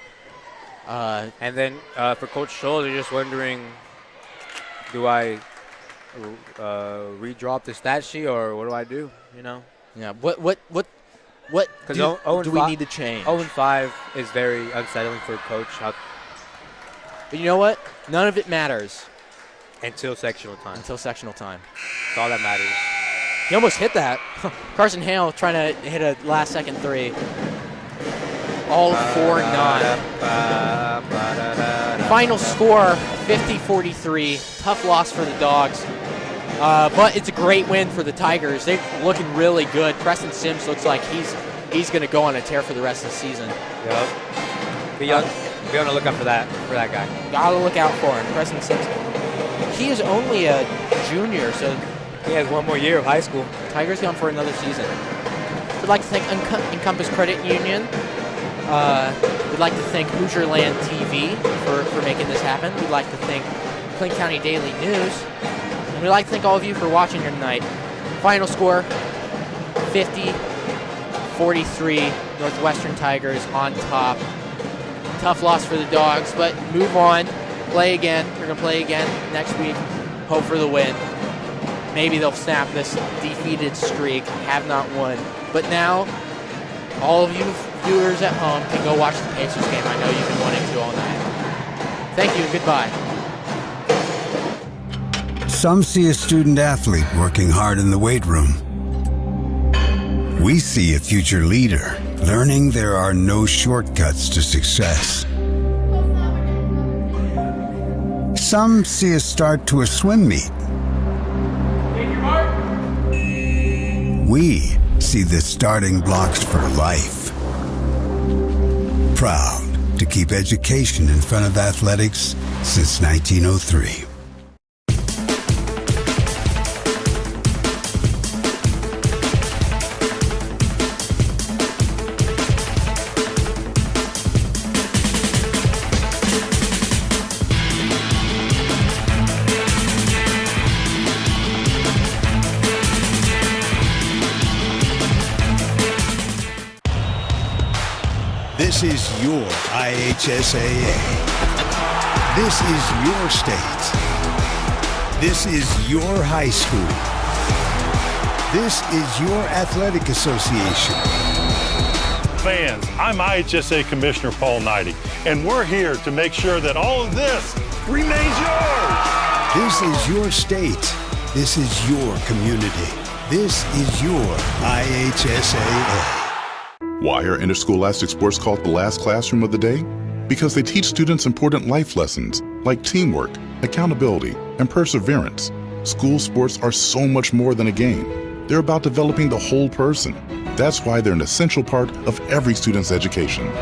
And then for Coach Scholl, they're just wondering, do I redrop the stat sheet or what do I do? You know? Yeah. What do we need to change? 0-5 is very unsettling for a coach. But you know what? None of it matters. Until sectional time. That's all that matters. He almost hit that. Carson Hale trying to hit a last-second 3. All for none. Final score, 50-43. Tough loss for the Dogs. But it's a great win for the Tigers. They're looking really good. Preston Sims looks like he's going to go on a tear for the rest of the season. Yep. Be on the lookout for that guy. Gotta look out for him. Preston Sims. He is only a junior, so he has one more year of high school. Tigers going for another season. We'd like to thank Encompass Credit Union. We'd like to thank Hoosier Land TV for making this happen. We'd like to thank Clinton County Daily News. And we'd like to thank all of you for watching here tonight. Final score, 50-43, Northwestern Tigers on top. Tough loss for the Dogs, but move on. Play again. We're going to play again next week. Hope for the win. Maybe they'll snap this defeated streak. Have not won. But now, all of you viewers at home can go watch the Pacers game. I know you've been wanting to all night. Thank you and goodbye. Some see a student athlete working hard in the weight room. We see a future leader learning there are no shortcuts to success. Some see a start to a swim meet. We see the starting blocks for life. Proud to keep education in front of athletics since 1903. This is your IHSAA. This is your state. This is your high school. This is your athletic association. Fans, I'm IHSA Commissioner Paul Knighty, and we're here to make sure that all of this remains yours. This is your state. This is your community. This is your IHSAA. Why are interscholastic sports called the last classroom of the day? Because they teach students important life lessons like teamwork, accountability, and perseverance. School sports are so much more than a game. They're about developing the whole person. That's why they're an essential part of every student's education.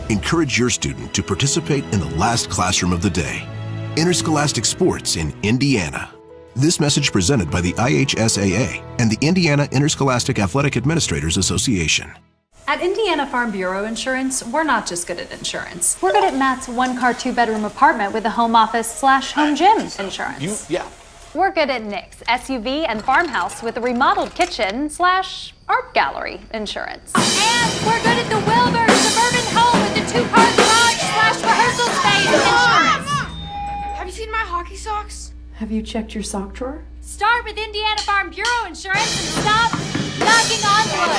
Encourage your student to participate in the last classroom of the day. Interscholastic sports in Indiana. This message presented by the IHSAA and the Indiana Interscholastic Athletic Administrators Association. At Indiana Farm Bureau Insurance, we're not just good at insurance. We're good at Matt's one-car, two-bedroom apartment with a home office/home gym insurance. We're good at Nick's SUV and farmhouse with a remodeled kitchen/art gallery insurance. And we're good at the Wilbur suburban home with the two-car garage/rehearsal space insurance. Have you seen my hockey socks? Have you checked your sock drawer? Start with Indiana Farm Bureau Insurance and stop knocking on wood.